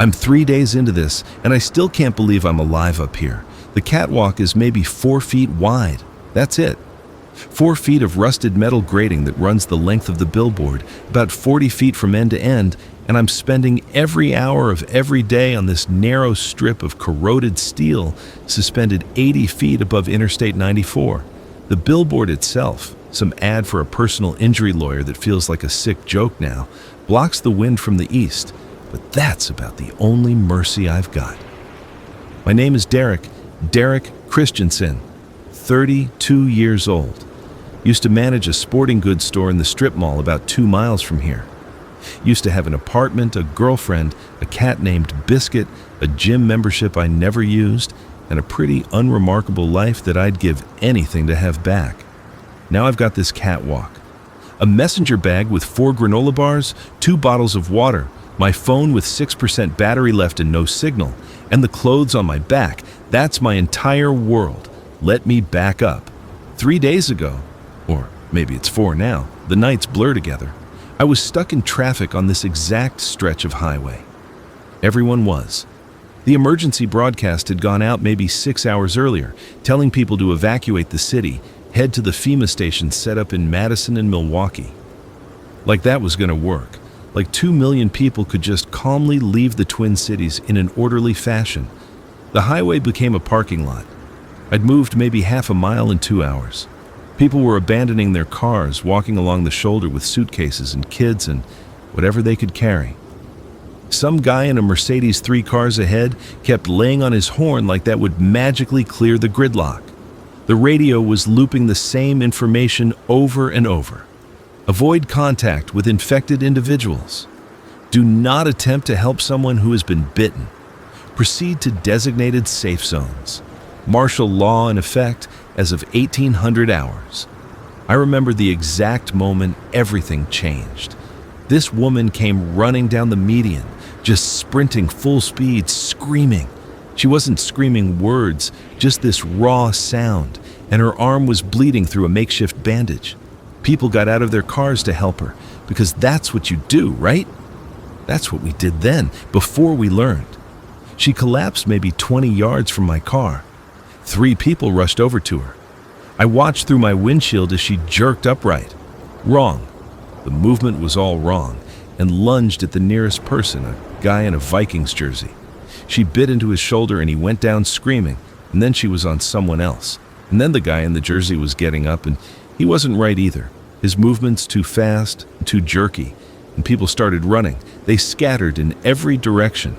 I'm 3 days into this, and I still can't believe I'm alive up here. The catwalk is maybe 4 feet wide. That's it. 4 feet of rusted metal grating that runs the length of the billboard, about 40 feet from end to end, and I'm spending every hour of every day on this narrow strip of corroded steel suspended 80 feet above Interstate 94. The billboard itself, some ad for a personal injury lawyer that feels like a sick joke now, blocks the wind from the east, but that's about the only mercy I've got. My name is Derek Christensen, 32 years old. Used to manage a sporting goods store in the strip mall about 2 miles from here. Used to have an apartment, a girlfriend, a cat named Biscuit, a gym membership I never used, and a pretty unremarkable life that I'd give anything to have back. Now I've got this catwalk. A messenger bag with 4 granola bars, 2 bottles of water, my phone with 6% battery left and no signal, and the clothes on my back. That's my entire world. Let me back up. 3 days ago, or maybe it's 4 now, the nights blur together, I was stuck in traffic on this exact stretch of highway. Everyone was. The emergency broadcast had gone out maybe 6 hours earlier, telling people to evacuate the city, head to the FEMA station set up in Madison and Milwaukee. Like that was going to work. Like 2 million people could just calmly leave the Twin Cities in an orderly fashion. The highway became a parking lot. I'd moved maybe half a mile in 2 hours. People were abandoning their cars, walking along the shoulder with suitcases and kids and whatever they could carry. Some guy in a Mercedes 3 cars ahead kept laying on his horn like that would magically clear the gridlock. The radio was looping the same information over and over. Avoid contact with infected individuals. Do not attempt to help someone who has been bitten. Proceed to designated safe zones. Martial law in effect as of 1800 hours. I remember the exact moment everything changed. This woman came running down the median, just sprinting full speed, screaming. She wasn't screaming words, just this raw sound, and her arm was bleeding through a makeshift bandage. People got out of their cars to help her, because that's what you do, right? That's what we did then, before we learned. She collapsed maybe 20 yards from my car. 3 people rushed over to her. I watched through my windshield as she jerked upright. Wrong. The movement was all wrong, and lunged at the nearest person, a guy in a Vikings jersey. She bit into his shoulder and he went down screaming, and then she was on someone else. And then the guy in the jersey was getting up, and he wasn't right either. His movements too fast, too jerky, and people started running. They scattered in every direction.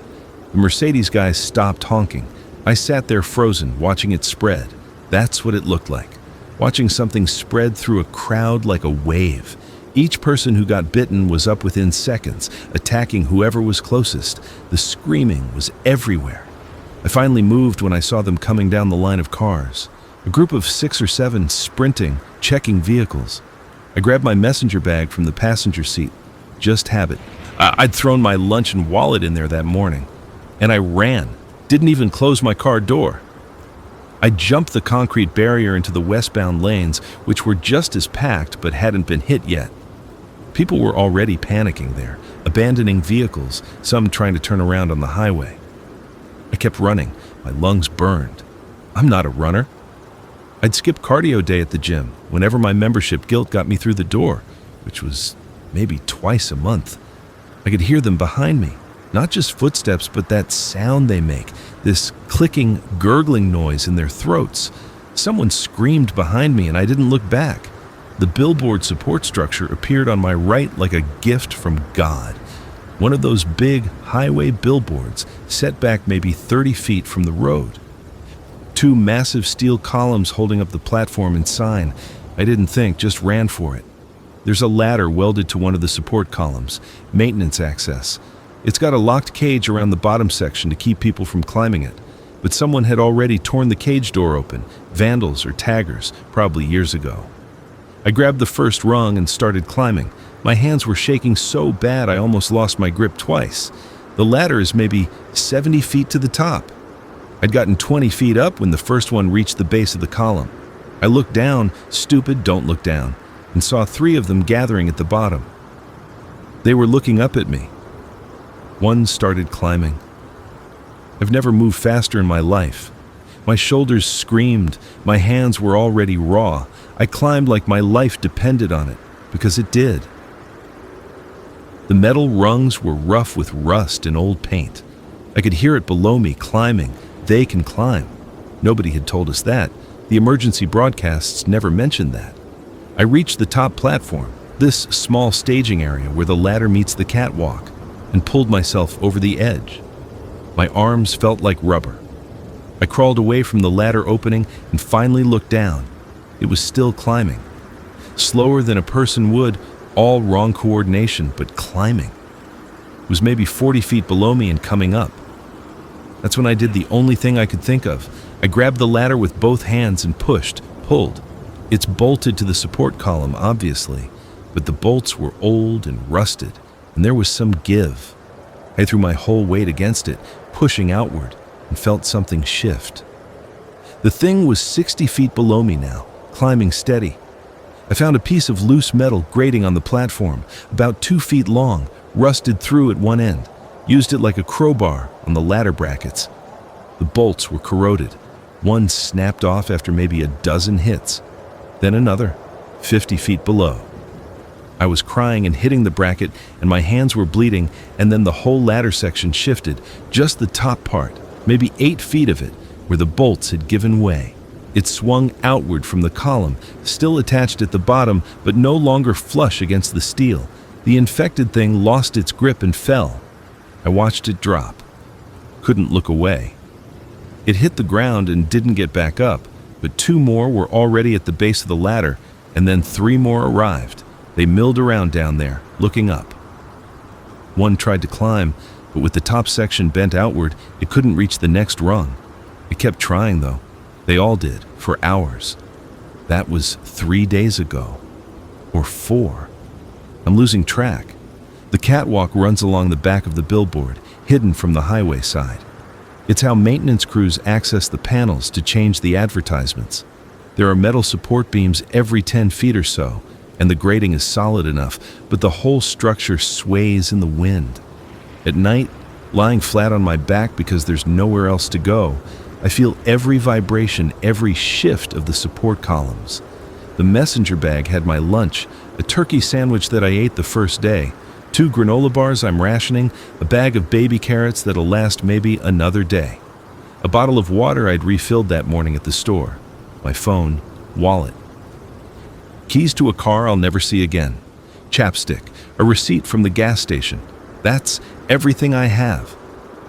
The Mercedes guys stopped honking. I sat there frozen, watching it spread. That's what it looked like. Watching something spread through a crowd like a wave. Each person who got bitten was up within seconds, attacking whoever was closest. The screaming was everywhere. I finally moved when I saw them coming down the line of cars. A group of 6 or 7 sprinting, checking vehicles. I grabbed my messenger bag from the passenger seat. Just habit. I'd thrown my lunch and wallet in there that morning. And I ran. Didn't even close my car door. I jumped the concrete barrier into the westbound lanes, which were just as packed but hadn't been hit yet. People were already panicking there, abandoning vehicles, some trying to turn around on the highway. I kept running. My lungs burned. I'm not a runner. I'd skip cardio day at the gym whenever my membership guilt got me through the door, which was maybe twice a month. I could hear them behind me. Not just footsteps, but that sound they make, this clicking, gurgling noise in their throats. Someone screamed behind me and I didn't look back. The billboard support structure appeared on my right like a gift from God. One of those big highway billboards set back maybe 30 feet from the road. 2 massive steel columns holding up the platform and sign. I didn't think, just ran for it. There's a ladder welded to one of the support columns, maintenance access. It's got a locked cage around the bottom section to keep people from climbing it, but someone had already torn the cage door open, vandals or taggers, probably years ago. I grabbed the first rung and started climbing. My hands were shaking so bad I almost lost my grip twice. The ladder is maybe 70 feet to the top. I'd gotten 20 feet up when the first one reached the base of the column. I looked down, stupid, don't look down, and saw 3 of them gathering at the bottom. They were looking up at me. One started climbing, I've never moved faster in my life. My shoulders screamed, my hands were already raw. I climbed like my life depended on it, because it did. The metal rungs were rough with rust and old paint. I could hear it below me climbing. They can climb. Nobody had told us that. The emergency broadcasts never mentioned that. I reached the top platform, this small staging area where the ladder meets the catwalk, and pulled myself over the edge. My arms felt like rubber. I crawled away from the ladder opening and finally looked down. It was still climbing. Slower than a person would, all wrong coordination, but climbing. It was maybe 40 feet below me and coming up. That's when I did the only thing I could think of. I grabbed the ladder with both hands and pushed, pulled. It's bolted to the support column, obviously, but the bolts were old and rusted, and there was some give. I threw my whole weight against it, pushing outward, and felt something shift. The thing was 60 feet below me now, climbing steady. I found a piece of loose metal grating on the platform, about 2 feet long, rusted through at one end. Used it like a crowbar on the ladder brackets. The bolts were corroded. One snapped off after maybe a dozen hits. Then another, 50 feet below. I was crying and hitting the bracket, and my hands were bleeding, and then the whole ladder section shifted, just the top part, maybe 8 feet of it, where the bolts had given way. It swung outward from the column, still attached at the bottom, but no longer flush against the steel. The infected thing lost its grip and fell. I watched it drop. Couldn't look away. It hit the ground and didn't get back up, but 2 more were already at the base of the ladder, and then 3 more arrived. They milled around down there, looking up. One tried to climb, but with the top section bent outward, it couldn't reach the next rung. It kept trying, though. They all did, for hours. That was 3 days ago. Or 4. I'm losing track. The catwalk runs along the back of the billboard, hidden from the highway side. It's how maintenance crews access the panels to change the advertisements. There are metal support beams every 10 feet or so, and the grating is solid enough, but the whole structure sways in the wind. At night, lying flat on my back because there's nowhere else to go, I feel every vibration, every shift of the support columns. The messenger bag had my lunch, a turkey sandwich that I ate the first day, 2 granola bars I'm rationing, a bag of baby carrots that'll last maybe another day. A bottle of water I'd refilled that morning at the store. My phone, wallet. Keys to a car I'll never see again. Chapstick, a receipt from the gas station. That's everything I have.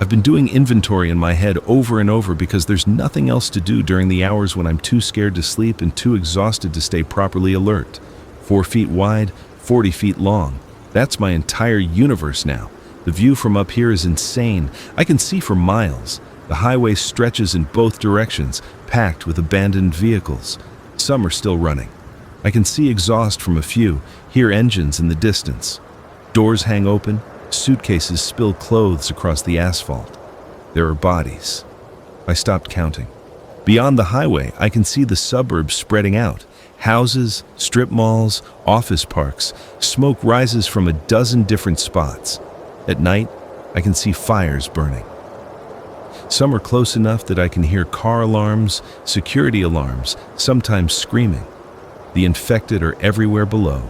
I've been doing inventory in my head over and over because there's nothing else to do during the hours when I'm too scared to sleep and too exhausted to stay properly alert. 4 feet wide, 40 feet long. That's my entire universe now. The view from up here is insane. I can see for miles. The highway stretches in both directions, packed with abandoned vehicles. Some are still running. I can see exhaust from a few, hear engines in the distance. Doors hang open, suitcases spill clothes across the asphalt. There are bodies. I stopped counting. Beyond the highway, I can see the suburbs spreading out. Houses, strip malls, office parks. Smoke rises from a dozen different spots. At night, I can see fires burning. Some are close enough that I can hear car alarms, security alarms, sometimes screaming. The infected are everywhere below.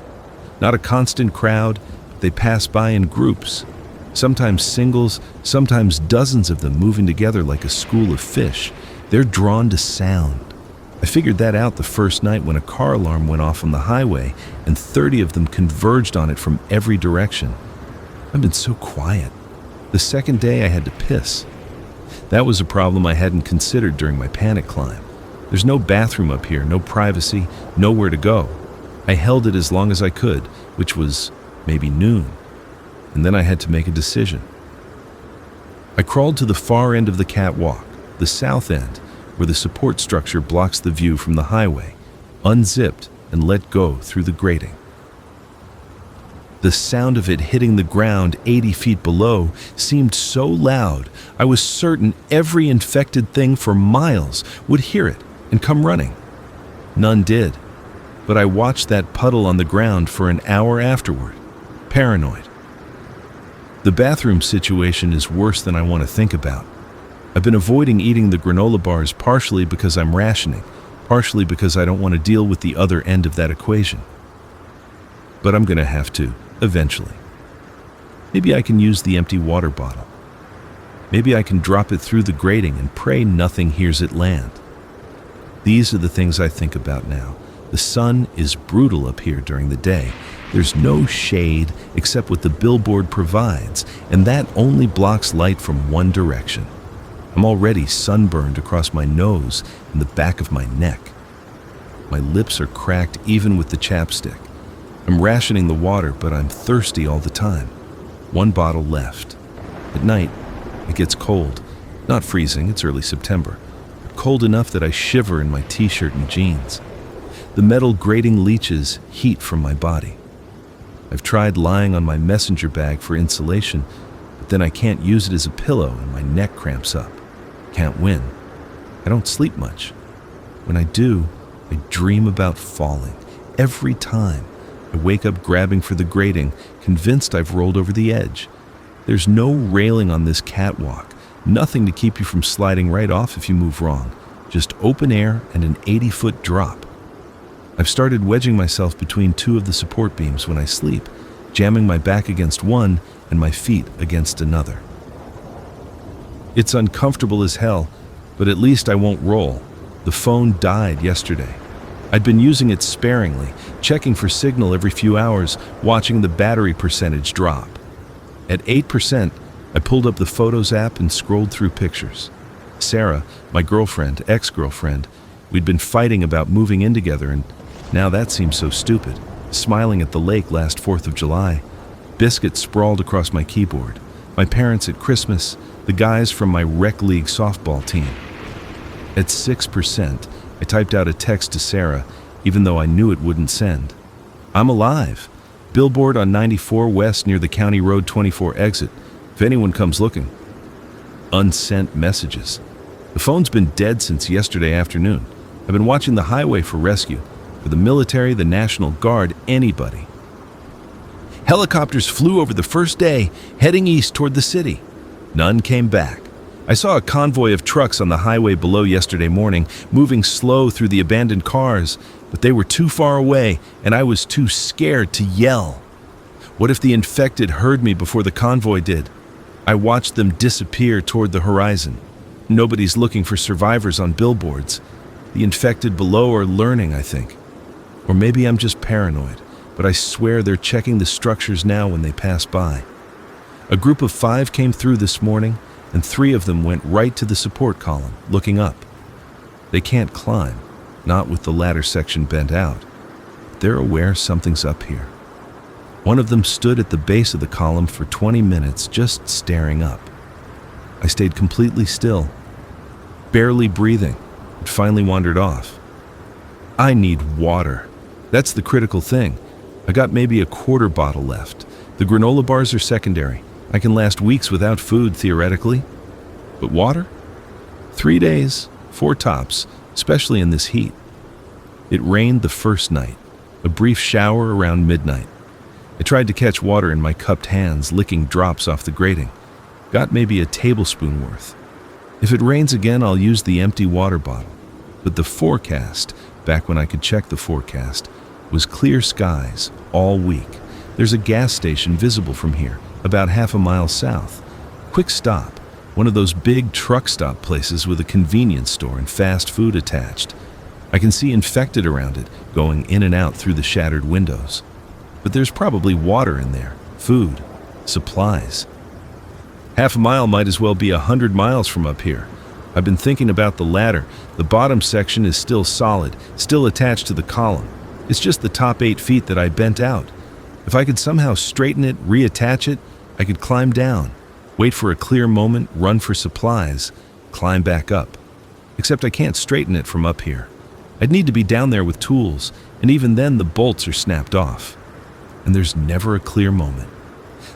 Not a constant crowd, but they pass by in groups. Sometimes singles, sometimes dozens of them moving together like a school of fish. They're drawn to sound. I figured that out the first night when a car alarm went off on the highway and 30 of them converged on it from every direction. I've been so quiet. The second day I had to piss. That was a problem I hadn't considered during my panic climb. There's no bathroom up here, no privacy, nowhere to go. I held it as long as I could, which was maybe noon. And then I had to make a decision. I crawled to the far end of the catwalk, the south end, where the support structure blocks the view from the highway, unzipped and let go through the grating. The sound of it hitting the ground 80 feet below seemed so loud, I was certain every infected thing for miles would hear it and come running. None did, but I watched that puddle on the ground for an hour afterward, paranoid. The bathroom situation is worse than I want to think about. I've been avoiding eating the granola bars partially because I'm rationing, partially because I don't want to deal with the other end of that equation. But I'm going to have to, eventually. Maybe I can use the empty water bottle. Maybe I can drop it through the grating and pray nothing hears it land. These are the things I think about now. The sun is brutal up here during the day. There's no shade except what the billboard provides, and that only blocks light from one direction. I'm already sunburned across my nose and the back of my neck. My lips are cracked even with the chapstick. I'm rationing the water, but I'm thirsty all the time. One bottle left. At night, it gets cold. Not freezing, it's early September. But cold enough that I shiver in my t-shirt and jeans. The metal grating leaches heat from my body. I've tried lying on my messenger bag for insulation, but then I can't use it as a pillow and my neck cramps up. Can't win. I don't sleep much. When I do, I dream about falling. Every time. I wake up grabbing for the grating, convinced I've rolled over the edge. There's no railing on this catwalk, nothing to keep you from sliding right off if you move wrong. Just open air and an 80-foot drop. I've started wedging myself between two of the support beams when I sleep, jamming my back against one and my feet against another. It's uncomfortable as hell, but at least I won't roll. The phone died yesterday. I'd been using it sparingly, checking for signal every few hours, watching the battery percentage drop. At 8%, I pulled up the Photos app and scrolled through pictures. Sarah, my girlfriend, ex-girlfriend, we'd been fighting about moving in together, and now that seems so stupid. Smiling at the lake last 4th of July. Biscuit sprawled across my keyboard. My parents at Christmas, the guys from my rec league softball team. At 6%, I typed out a text to Sarah, even though I knew it wouldn't send. I'm alive. Billboard on 94 West near the County Road 24 exit, if anyone comes looking. Unsent messages. The phone's been dead since yesterday afternoon. I've been watching the highway for rescue. For the military, the National Guard, anybody. Helicopters flew over the first day, heading east toward the city. None came back. I saw a convoy of trucks on the highway below yesterday morning, moving slow through the abandoned cars, but they were too far away, and I was too scared to yell. What if the infected heard me before the convoy did? I watched them disappear toward the horizon. Nobody's looking for survivors on billboards. The infected below are learning, I think. Or maybe I'm just paranoid, but I swear they're checking the structures now when they pass by. A group of 5 came through this morning, and 3 of them went right to the support column, looking up. They can't climb, not with the ladder section bent out. They're aware something's up here. One of them stood at the base of the column for 20 minutes, just staring up. I stayed completely still, barely breathing, and finally wandered off. I need water. That's the critical thing. I got maybe a quarter bottle left. The granola bars are secondary. I can last weeks without food, theoretically. But water? 3 days, 4 tops, especially in this heat. It rained the first night, a brief shower around midnight. I tried to catch water in my cupped hands, licking drops off the grating. Got maybe a tablespoon worth. If it rains again, I'll use the empty water bottle. But the forecast, back when I could check the forecast, was clear skies all week. There's a gas station visible from here, about half a mile south. Quick stop, one of those big truck stop places with a convenience store and fast food attached. I can see infected around it, going in and out through the shattered windows. But there's probably water in there, food, supplies. Half a mile might as well be 100 miles from up here. I've been thinking about the ladder. The bottom section is still solid, still attached to the column. It's just the top 8 feet that I bent out. If I could somehow straighten it, reattach it, I could climb down, wait for a clear moment, run for supplies, climb back up. Except I can't straighten it from up here. I'd need to be down there with tools, and even then the bolts are snapped off. And there's never a clear moment.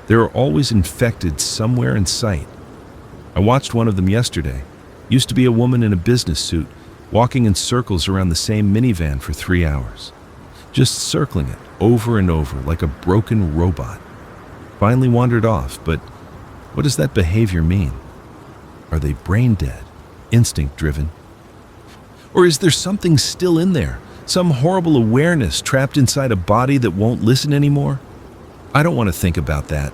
There are always infected somewhere in sight. I watched one of them yesterday. Used to be a woman in a business suit, walking in circles around the same minivan for 3 hours. Just circling it over and over like a broken robot. Finally wandered off, but what does that behavior mean? Are they brain dead, instinct driven? Or is there something still in there, some horrible awareness trapped inside a body that won't listen anymore? I don't want to think about that.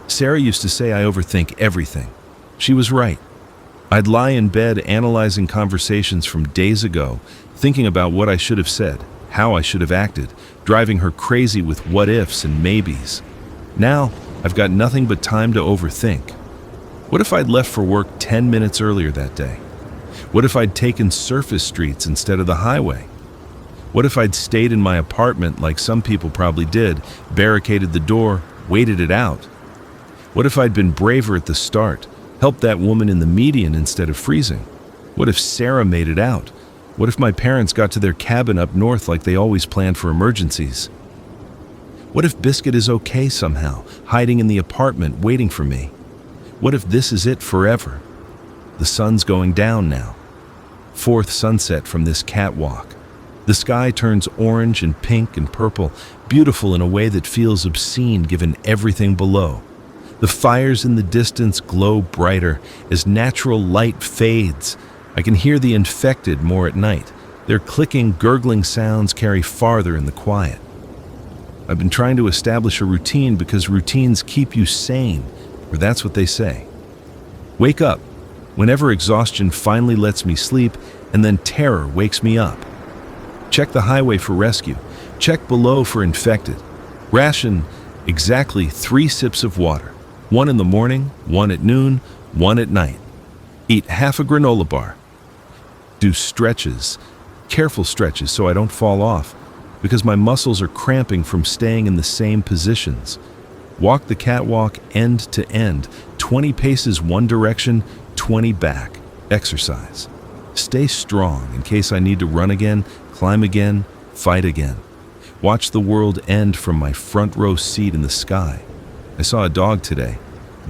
Sarah used to say I overthink everything. She was right. I'd lie in bed analyzing conversations from days ago, thinking about what I should have said, how I should have acted, driving her crazy with what ifs and maybes. Now, I've got nothing but time to overthink. What if I'd left for work 10 minutes earlier that day? What if I'd taken surface streets instead of the highway? What if I'd stayed in my apartment like some people probably did, barricaded the door, waited it out? What if I'd been braver at the start, helped that woman in the median instead of freezing? What if Sarah made it out? What if my parents got to their cabin up north like they always planned for emergencies? What if Biscuit is okay somehow, hiding in the apartment waiting for me? What if this is it forever? The sun's going down now. Fourth sunset from this catwalk. The sky turns orange and pink and purple, beautiful in a way that feels obscene given everything below. The fires in the distance glow brighter as natural light fades. I can hear the infected more at night. Their clicking, gurgling sounds carry farther in the quiet. I've been trying to establish a routine because routines keep you sane, or that's what they say. Wake up whenever exhaustion finally lets me sleep, and then terror wakes me up. Check the highway for rescue. Check below for infected. Ration exactly 3 sips of water. 1 in the morning, 1 at noon, 1 at night. Eat half a granola bar. Do stretches, careful stretches so I don't fall off, because my muscles are cramping from staying in the same positions. Walk the catwalk end to end, 20 paces one direction, 20 back. Exercise. Stay strong in case I need to run again, climb again, fight again. Watch the world end from my front row seat in the sky. I saw a dog today,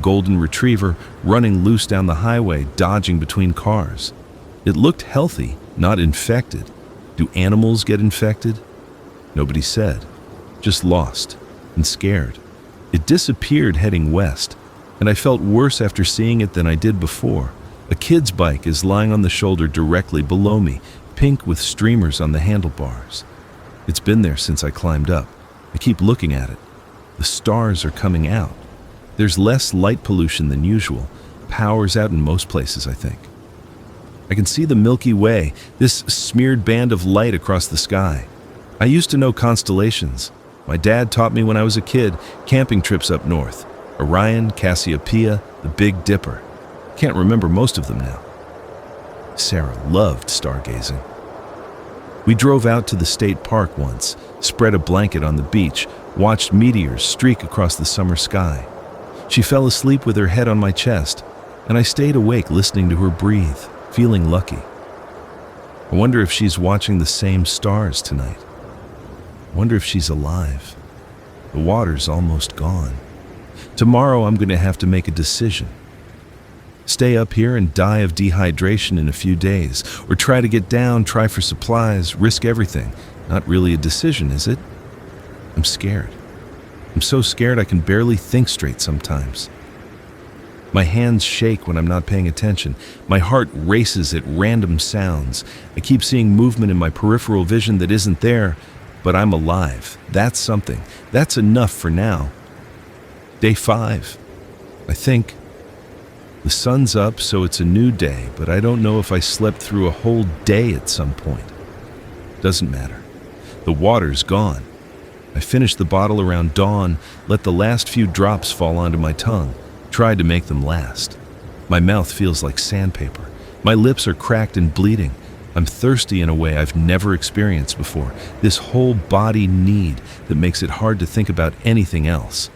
golden retriever, running loose down the highway, dodging between cars. It looked healthy, not infected. Do animals get infected? Nobody said. Just lost and scared. It disappeared heading west, and I felt worse after seeing it than I did before. A kid's bike is lying on the shoulder directly below me, pink with streamers on the handlebars. It's been there since I climbed up. I keep looking at it. The stars are coming out. There's less light pollution than usual. Power's out in most places, I think. I can see the Milky Way, this smeared band of light across the sky. I used to know constellations. My dad taught me when I was a kid, camping trips up north. Orion, Cassiopeia, the Big Dipper. Can't remember most of them now. Sarah loved stargazing. We drove out to the state park once, spread a blanket on the beach, watched meteors streak across the summer sky. She fell asleep with her head on my chest, and I stayed awake listening to her breathe, feeling lucky. I wonder if she's watching the same stars tonight. I wonder if she's alive. The water's almost gone. Tomorrow I'm going to have to make a decision. Stay up here and die of dehydration in a few days, or try to get down, try for supplies, risk everything. Not really a decision, is it? I'm scared. I'm so scared I can barely think straight sometimes. My hands shake when I'm not paying attention. My heart races at random sounds. I keep seeing movement in my peripheral vision that isn't there, but I'm alive. That's something. That's enough for now. Day 5, I think. The sun's up, so it's a new day, but I don't know if I slept through a whole day at some point. Doesn't matter. The water's gone. I finished the bottle around dawn, let the last few drops fall onto my tongue, tried to make them last. My mouth feels like sandpaper. My lips are cracked and bleeding. I'm thirsty in a way I've never experienced before. This whole body need that makes it hard to think about anything else.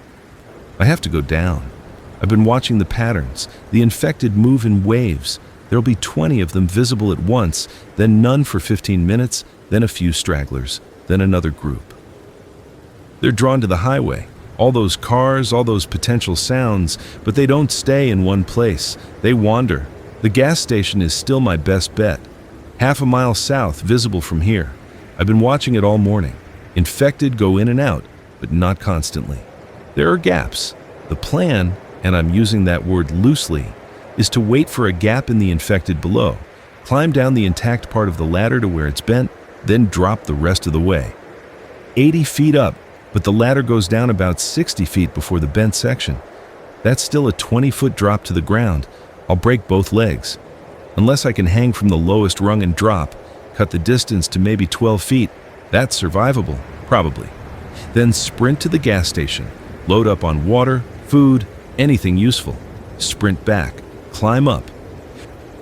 I have to go down. I've been watching the patterns. The infected move in waves. There'll be 20 of them visible at once, then none for 15 minutes, then a few stragglers, then another group. They're drawn to the highway. All those cars, all those potential sounds, but they don't stay in one place. They wander. The gas station is still my best bet. Half a mile south, visible from here. I've been watching it all morning. Infected go in and out, but not constantly. There are gaps. The plan, and I'm using that word loosely, is to wait for a gap in the infected below, climb down the intact part of the ladder to where it's bent, then drop the rest of the way. 80 feet up, but the ladder goes down about 60 feet before the bent section. That's still a 20-foot drop to the ground. I'll break both legs. Unless I can hang from the lowest rung and drop, cut the distance to maybe 12 feet, that's survivable, probably. Then sprint to the gas station, load up on water, food, anything useful. Sprint back, climb up.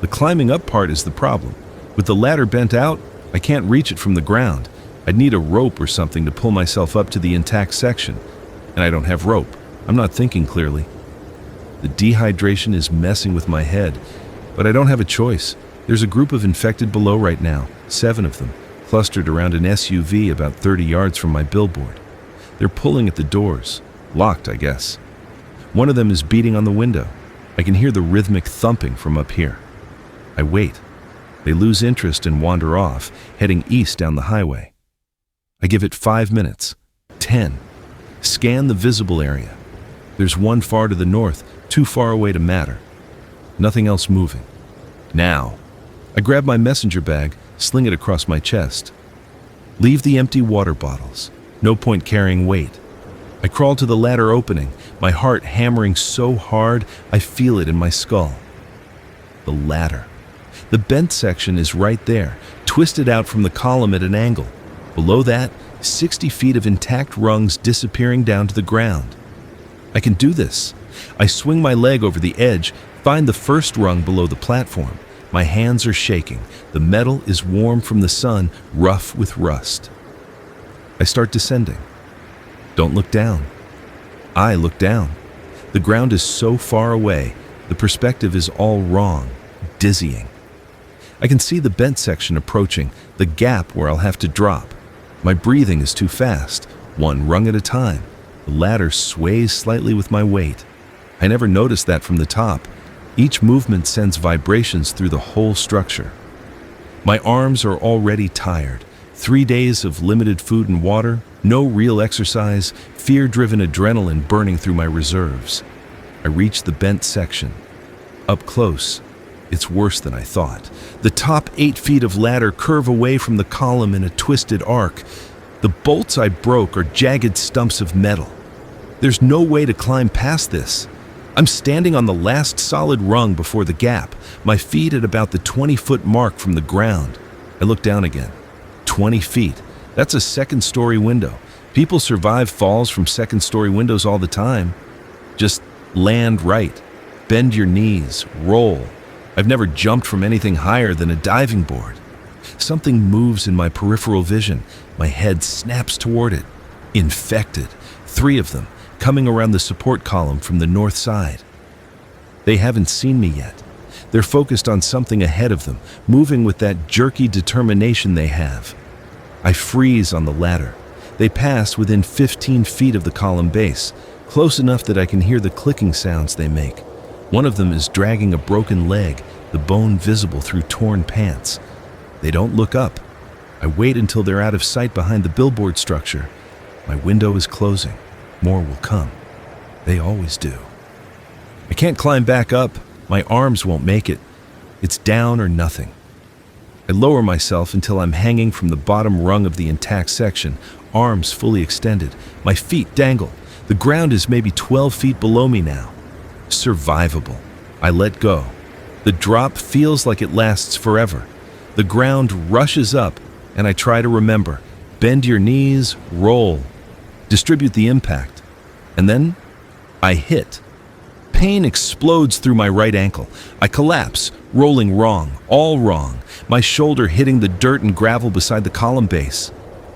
The climbing up part is the problem. With the ladder bent out, I can't reach it from the ground. I'd need a rope or something to pull myself up to the intact section. And I don't have rope. I'm not thinking clearly. The dehydration is messing with my head, but I don't have a choice. There's a group of infected below right now, 7 of them, clustered around an SUV about 30 yards from my billboard. They're pulling at the doors. Locked, I guess. One of them is beating on the window. I can hear the rhythmic thumping from up here. I wait. They lose interest and wander off, heading east down the highway. I give it 5 minutes. 10. Scan the visible area. There's one far to the north, too far away to matter. Nothing else moving. Now. I grab my messenger bag, sling it across my chest. Leave the empty water bottles. No point carrying weight. I crawl to the ladder opening, my heart hammering so hard I feel it in my skull. The ladder. The bent section is right there, twisted out from the column at an angle. Below that, 60 feet of intact rungs disappearing down to the ground. I can do this. I swing my leg over the edge, find the first rung below the platform. My hands are shaking. The metal is warm from the sun, rough with rust. I start descending. Don't look down. I look down. The ground is so far away, the perspective is all wrong, dizzying. I can see the bent section approaching, the gap where I'll have to drop. My breathing is too fast, one rung at a time. The ladder sways slightly with my weight. I never noticed that from the top. Each movement sends vibrations through the whole structure. My arms are already tired. 3 days of limited food and water, no real exercise, fear-driven adrenaline burning through my reserves. I reach the bent section. Up close, it's worse than I thought. The top 8 feet of ladder curve away from the column in a twisted arc. The bolts I broke are jagged stumps of metal. There's no way to climb past this. I'm standing on the last solid rung before the gap, my feet at about the 20-foot mark from the ground. I look down again. 20 feet. That's a second-story window. People survive falls from second-story windows all the time. Just land right. Bend your knees. Roll. I've never jumped from anything higher than a diving board. Something moves in my peripheral vision. My head snaps toward it. Infected. 3 of them, coming around the support column from the north side. They haven't seen me yet. They're focused on something ahead of them, moving with that jerky determination they have. I freeze on the ladder. They pass within 15 feet of the column base, close enough that I can hear the clicking sounds they make. One of them is dragging a broken leg, the bone visible through torn pants. They don't look up. I wait until they're out of sight behind the billboard structure. My window is closing. More will come. They always do. I can't climb back up. My arms won't make it. It's down or nothing. I lower myself until I'm hanging from the bottom rung of the intact section, arms fully extended. My feet dangle. The ground is maybe 12 feet below me now. Survivable. I let go. The drop feels like it lasts forever. The ground rushes up, and I try to remember. Bend your knees, roll. Distribute the impact. And then I hit. Pain explodes through my right ankle. I collapse, rolling wrong, all wrong, my shoulder hitting the dirt and gravel beside the column base.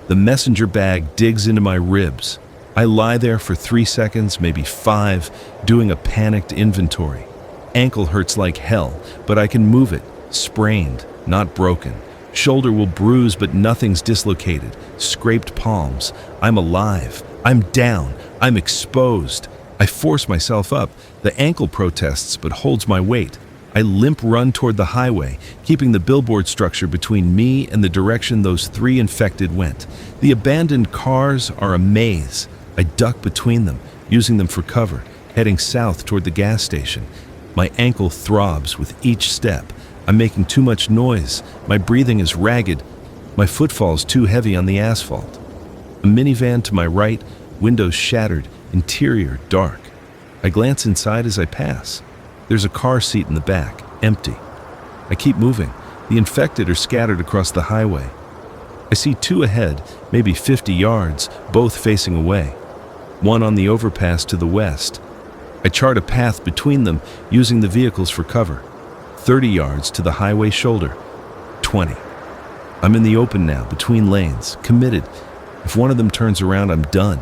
The messenger bag digs into my ribs. I lie there for 3 seconds, maybe 5, doing a panicked inventory. Ankle hurts like hell, but I can move it. Sprained, not broken. Shoulder will bruise, but nothing's dislocated. Scraped palms. I'm alive. I'm down. I'm exposed. I force myself up. The ankle protests but holds my weight. I limp run toward the highway, keeping the billboard structure between me and the direction those 3 infected went. The abandoned cars are a maze. I duck between them, using them for cover, heading south toward the gas station. My ankle throbs with each step. I'm making too much noise. My breathing is ragged. My footfall's too heavy on the asphalt. A minivan to my right, windows shattered, interior dark. I glance inside as I pass. There's a car seat in the back, empty. I keep moving. The infected are scattered across the highway. I see two ahead, maybe 50 yards, both facing away. One on the overpass to the west. I chart a path between them, using the vehicles for cover. 30 yards to the highway shoulder. 20. I'm in the open now, between lanes, committed. If one of them turns around, I'm done.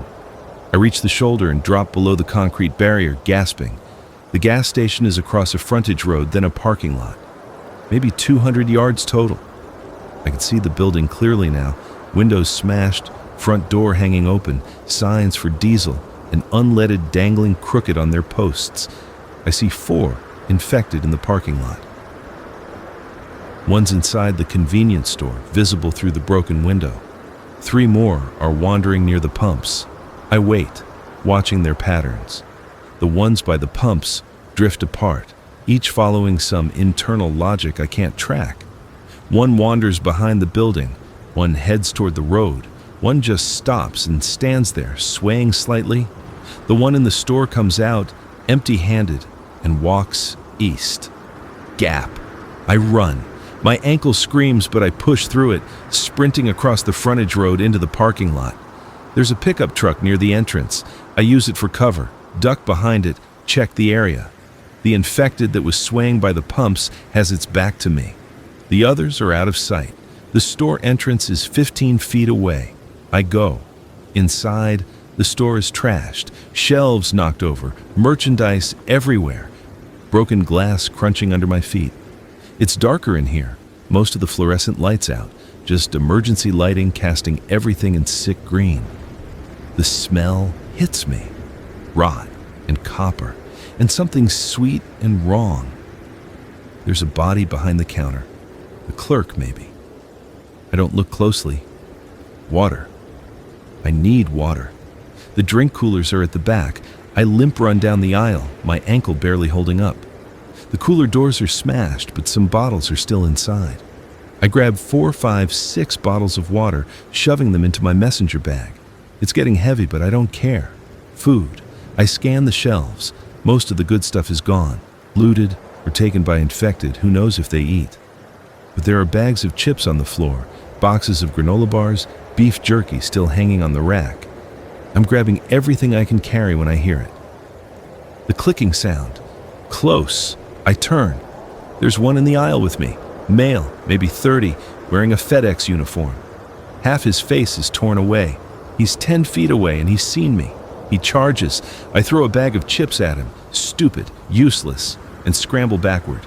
I reach the shoulder and drop below the concrete barrier, gasping. The gas station is across a frontage road, then a parking lot. Maybe 200 yards total. I can see the building clearly now. Windows smashed, front door hanging open, signs for diesel, and unleaded dangling crooked on their posts. I see 4 infected in the parking lot. One's inside the convenience store, visible through the broken window. 3 more are wandering near the pumps. I wait, watching their patterns. The ones by the pumps drift apart, each following some internal logic I can't track. One wanders behind the building, one heads toward the road, one just stops and stands there, swaying slightly. The one in the store comes out, empty-handed, and walks east. Gap. I run. My ankle screams, but I push through it, sprinting across the frontage road into the parking lot. There's a pickup truck near the entrance. I use it for cover, duck behind it, check the area. The infected that was swaying by the pumps has its back to me. The others are out of sight. The store entrance is 15 feet away. I go. Inside, the store is trashed, shelves knocked over, merchandise everywhere, broken glass crunching under my feet. It's darker in here, most of the fluorescent lights out, just emergency lighting casting everything in sick green. The smell hits me, rot and copper, and something sweet and wrong. There's a body behind the counter, the clerk maybe. I don't look closely. Water. I need water. The drink coolers are at the back. I limp run down the aisle, my ankle barely holding up. The cooler doors are smashed, but some bottles are still inside. I grab 4, 5, 6 bottles of water, shoving them into my messenger bag. It's getting heavy, but I don't care. Food. I scan the shelves. Most of the good stuff is gone, looted or taken by infected, who knows if they eat. But there are bags of chips on the floor, boxes of granola bars, beef jerky still hanging on the rack. I'm grabbing everything I can carry when I hear it. The clicking sound. Close. I turn. There's one in the aisle with me. Male, maybe 30, wearing a FedEx uniform. Half his face is torn away. He's 10 feet away and he's seen me. He charges. I throw a bag of chips at him. Stupid, useless, and scramble backward.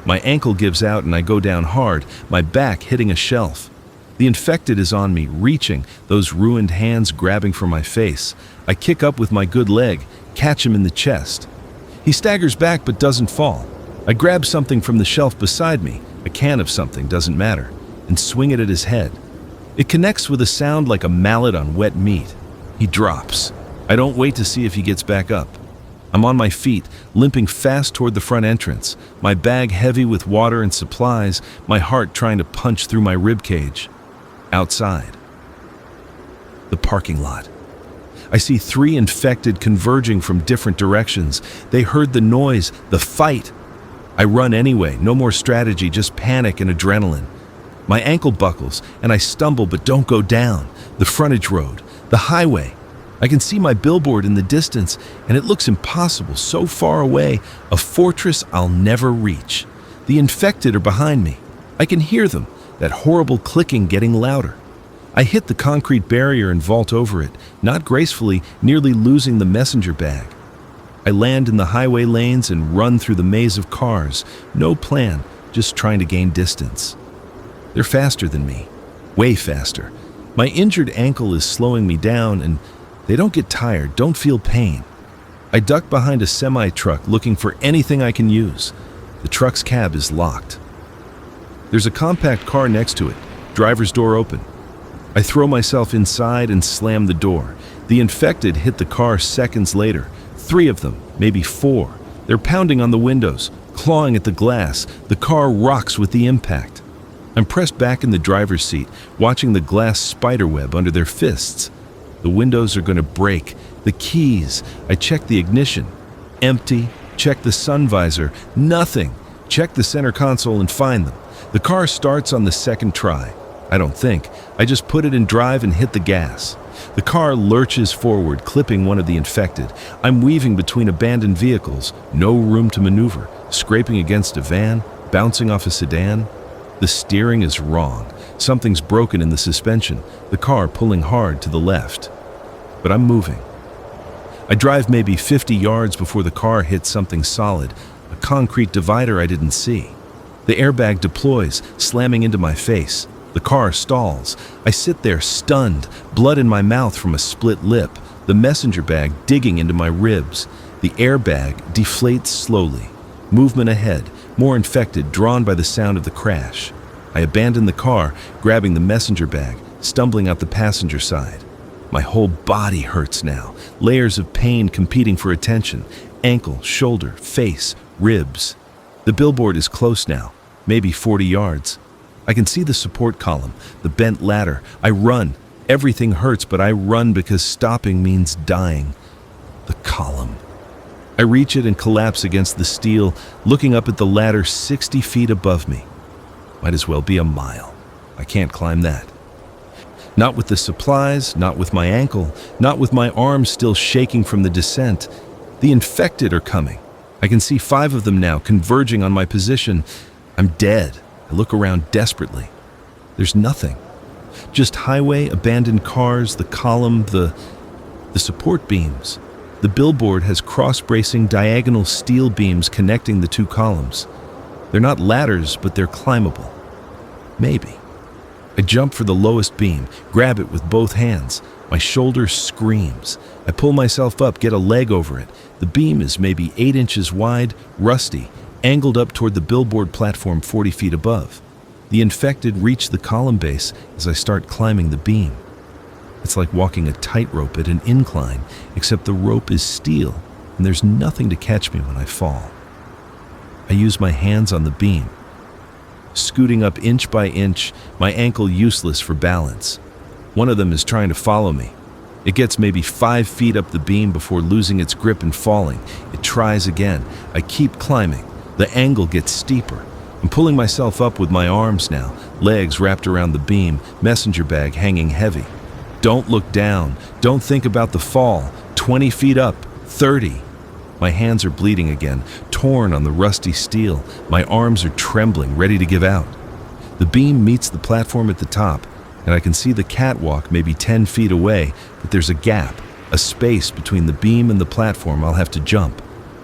My ankle gives out and I go down hard, my back hitting a shelf. The infected is on me, reaching, those ruined hands grabbing for my face. I kick up with my good leg, catch him in the chest. He staggers back but doesn't fall. I grab something from the shelf beside me, a can of something, doesn't matter, and swing it at his head. It connects with a sound like a mallet on wet meat. He drops. I don't wait to see if he gets back up. I'm on my feet, limping fast toward the front entrance, my bag heavy with water and supplies, my heart trying to punch through my ribcage. Outside. The parking lot. I see 3 infected converging from different directions. They heard the noise, the fight. I run anyway, no more strategy, just panic and adrenaline. My ankle buckles, and I stumble but don't go down. The frontage road, the highway. I can see my billboard in the distance, and it looks impossible, so far away, a fortress I'll never reach. The infected are behind me. I can hear them, that horrible clicking getting louder. I hit the concrete barrier and vault over it, not gracefully, nearly losing the messenger bag. I land in the highway lanes and run through the maze of cars. No plan, just trying to gain distance. They're faster than me, way faster. My injured ankle is slowing me down, and they don't get tired, don't feel pain. I duck behind a semi-truck looking for anything I can use. The truck's cab is locked. There's a compact car next to it, driver's door open. I throw myself inside and slam the door. The infected hit the car seconds later. 3 of them, maybe 4, They're pounding on the windows, clawing at the glass. The car rocks with the impact. I'm pressed back in the driver's seat, watching the glass spiderweb under their fists. The windows are going to break. The keys. I check the ignition. Empty. Check the sun visor. Nothing. Check the center console and find them. The car starts on the second try. I don't think. I just put it in drive and hit the gas. The car lurches forward, clipping one of the infected. I'm weaving between abandoned vehicles. No room to maneuver. Scraping against a van. Bouncing off a sedan. The steering is wrong. Something's broken in the suspension. The car pulling hard to the left. But I'm moving. I drive maybe 50 yards before the car hits something solid, a concrete divider I didn't see. The airbag deploys, slamming into my face. The car stalls. I sit there stunned, blood in my mouth from a split lip, the messenger bag digging into my ribs. The airbag deflates slowly. Movement ahead, more infected, drawn by the sound of the crash. I abandon the car, grabbing the messenger bag, stumbling out the passenger side. My whole body hurts now, layers of pain competing for attention. Ankle, shoulder, face, ribs. The billboard is close now, maybe 40 yards. I can see the support column, the bent ladder. I run. Everything hurts, but I run because stopping means dying. The column. I reach it and collapse against the steel, looking up at the ladder 60 feet above me. Might as well be a mile. I can't climb that. Not with the supplies, not with my ankle, not with my arms still shaking from the descent. The infected are coming. I can see 5 of them now, converging on my position. I'm dead. I look around desperately. There's nothing. Just highway, abandoned cars, the column, the support beams. The billboard has cross-bracing diagonal steel beams connecting the 2 columns. They're not ladders, but they're climbable. Maybe. I jump for the lowest beam, grab it with both hands. My shoulder screams. I pull myself up, get a leg over it. The beam is maybe 8 inches wide, rusty, angled up toward the billboard platform 40 feet above. The infected reach the column base as I start climbing the beam. It's like walking a tightrope at an incline, except the rope is steel, and there's nothing to catch me when I fall. I use my hands on the beam, scooting up inch by inch, my ankle useless for balance. One of them is trying to follow me. It gets maybe 5 feet up the beam before losing its grip and falling. It tries again. I keep climbing. The angle gets steeper. I'm pulling myself up with my arms now, legs wrapped around the beam, messenger bag hanging heavy. Don't look down. Don't think about the fall. 20 feet up. 30. My hands are bleeding again, torn on the rusty steel. My arms are trembling, ready to give out. The beam meets the platform at the top, and I can see the catwalk maybe 10 feet away, but there's a gap, a space between the beam and the platform I'll have to jump.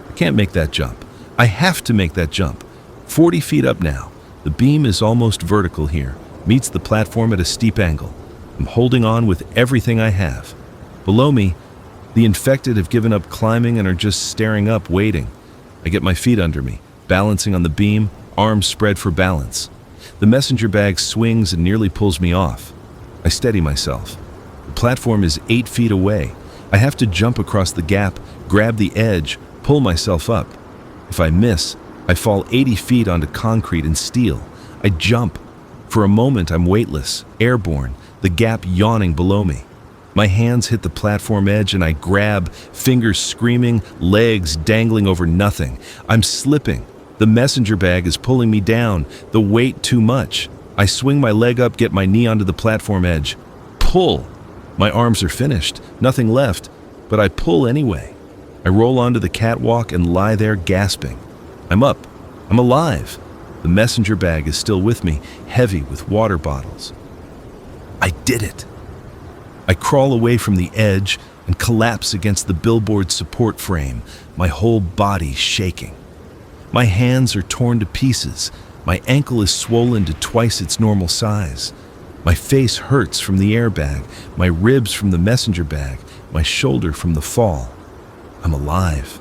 I can't make that jump. I have to make that jump. 40 feet up now. The beam is almost vertical here, meets the platform at a steep angle. I'm holding on with everything I have. Below me, the infected have given up climbing and are just staring up, waiting. I get my feet under me, balancing on the beam, arms spread for balance. The messenger bag swings and nearly pulls me off. I steady myself. The platform is 8 feet away. I have to jump across the gap, grab the edge, pull myself up. If I miss, I fall 80 feet onto concrete and steel. I jump. For a moment, I'm weightless, airborne, the gap yawning below me. My hands hit the platform edge and I grab, fingers screaming, legs dangling over nothing. I'm slipping. The messenger bag is pulling me down, the weight too much. I swing my leg up, get my knee onto the platform edge. Pull. My arms are finished, nothing left, but I pull anyway. I roll onto the catwalk and lie there gasping. I'm up. I'm alive. The messenger bag is still with me, heavy with water bottles. I did it. I crawl away from the edge and collapse against the billboard support frame, my whole body shaking. My hands are torn to pieces. My ankle is swollen to twice its normal size. My face hurts from the airbag, my ribs from the messenger bag, my shoulder from the fall. I'm alive.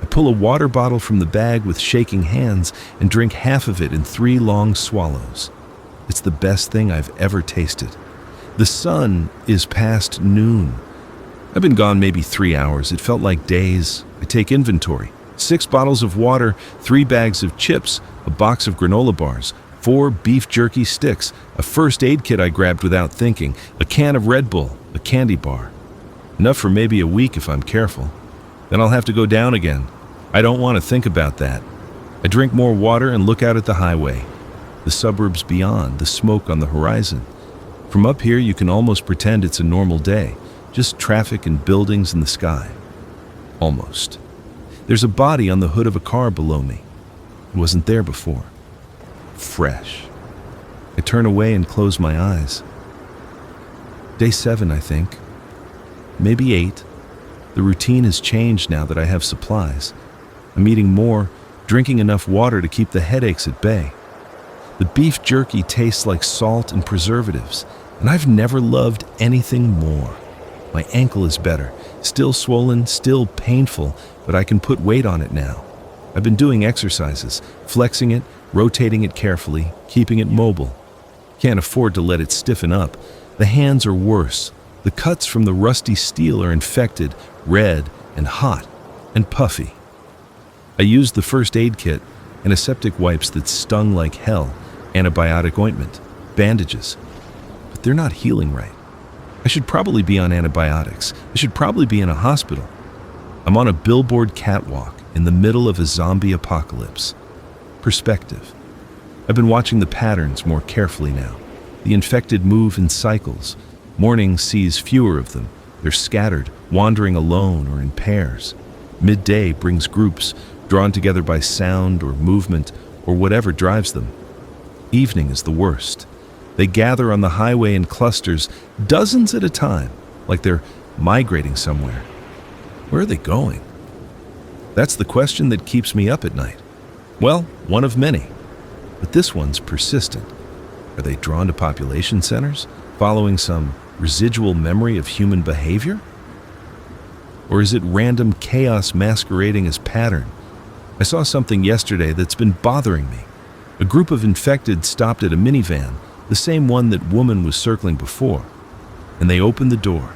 I pull a water bottle from the bag with shaking hands and drink half of it in 3 long swallows. It's the best thing I've ever tasted. The sun is past noon. I've been gone maybe 3 hours. It felt like days. I take inventory. 6 bottles of water, 3 bags of chips, a box of granola bars, 4 beef jerky sticks, a first aid kit I grabbed without thinking, a can of Red Bull, a candy bar. Enough for maybe a week if I'm careful. Then I'll have to go down again. I don't want to think about that. I drink more water and look out at the highway. The suburbs beyond, the smoke on the horizon. From up here you can almost pretend it's a normal day, just traffic and buildings in the sky. Almost. There's a body on the hood of a car below me. It wasn't there before. Fresh. I turn away and close my eyes. Day 7, I think. Maybe 8. The routine has changed now that I have supplies. I'm eating more, drinking enough water to keep the headaches at bay. The beef jerky tastes like salt and preservatives, and I've never loved anything more. My ankle is better, still swollen, still painful, but I can put weight on it now. I've been doing exercises, flexing it, rotating it carefully, keeping it mobile. Can't afford to let it stiffen up. The hands are worse. The cuts from the rusty steel are infected, red and hot and puffy. I used the first aid kit, antiseptic wipes that stung like hell, antibiotic ointment, bandages. But they're not healing right. I should probably be on antibiotics. I should probably be in a hospital. I'm on a Billboard Catwalk in the middle of a zombie apocalypse. Perspective. I've been watching the patterns more carefully now. The infected move in cycles. Morning sees fewer of them. They're scattered, wandering alone or in pairs. Midday brings groups, drawn together by sound or movement or whatever drives them. Evening is the worst. They gather on the highway in clusters, dozens at a time, like they're migrating somewhere. Where are they going? That's the question that keeps me up at night. Well, one of many. But this one's persistent. Are they drawn to population centers, following some residual memory of human behavior? Or is it random chaos masquerading as pattern? I saw something yesterday that's been bothering me. A group of infected stopped at a minivan, the same one that woman was circling before, and they opened the door.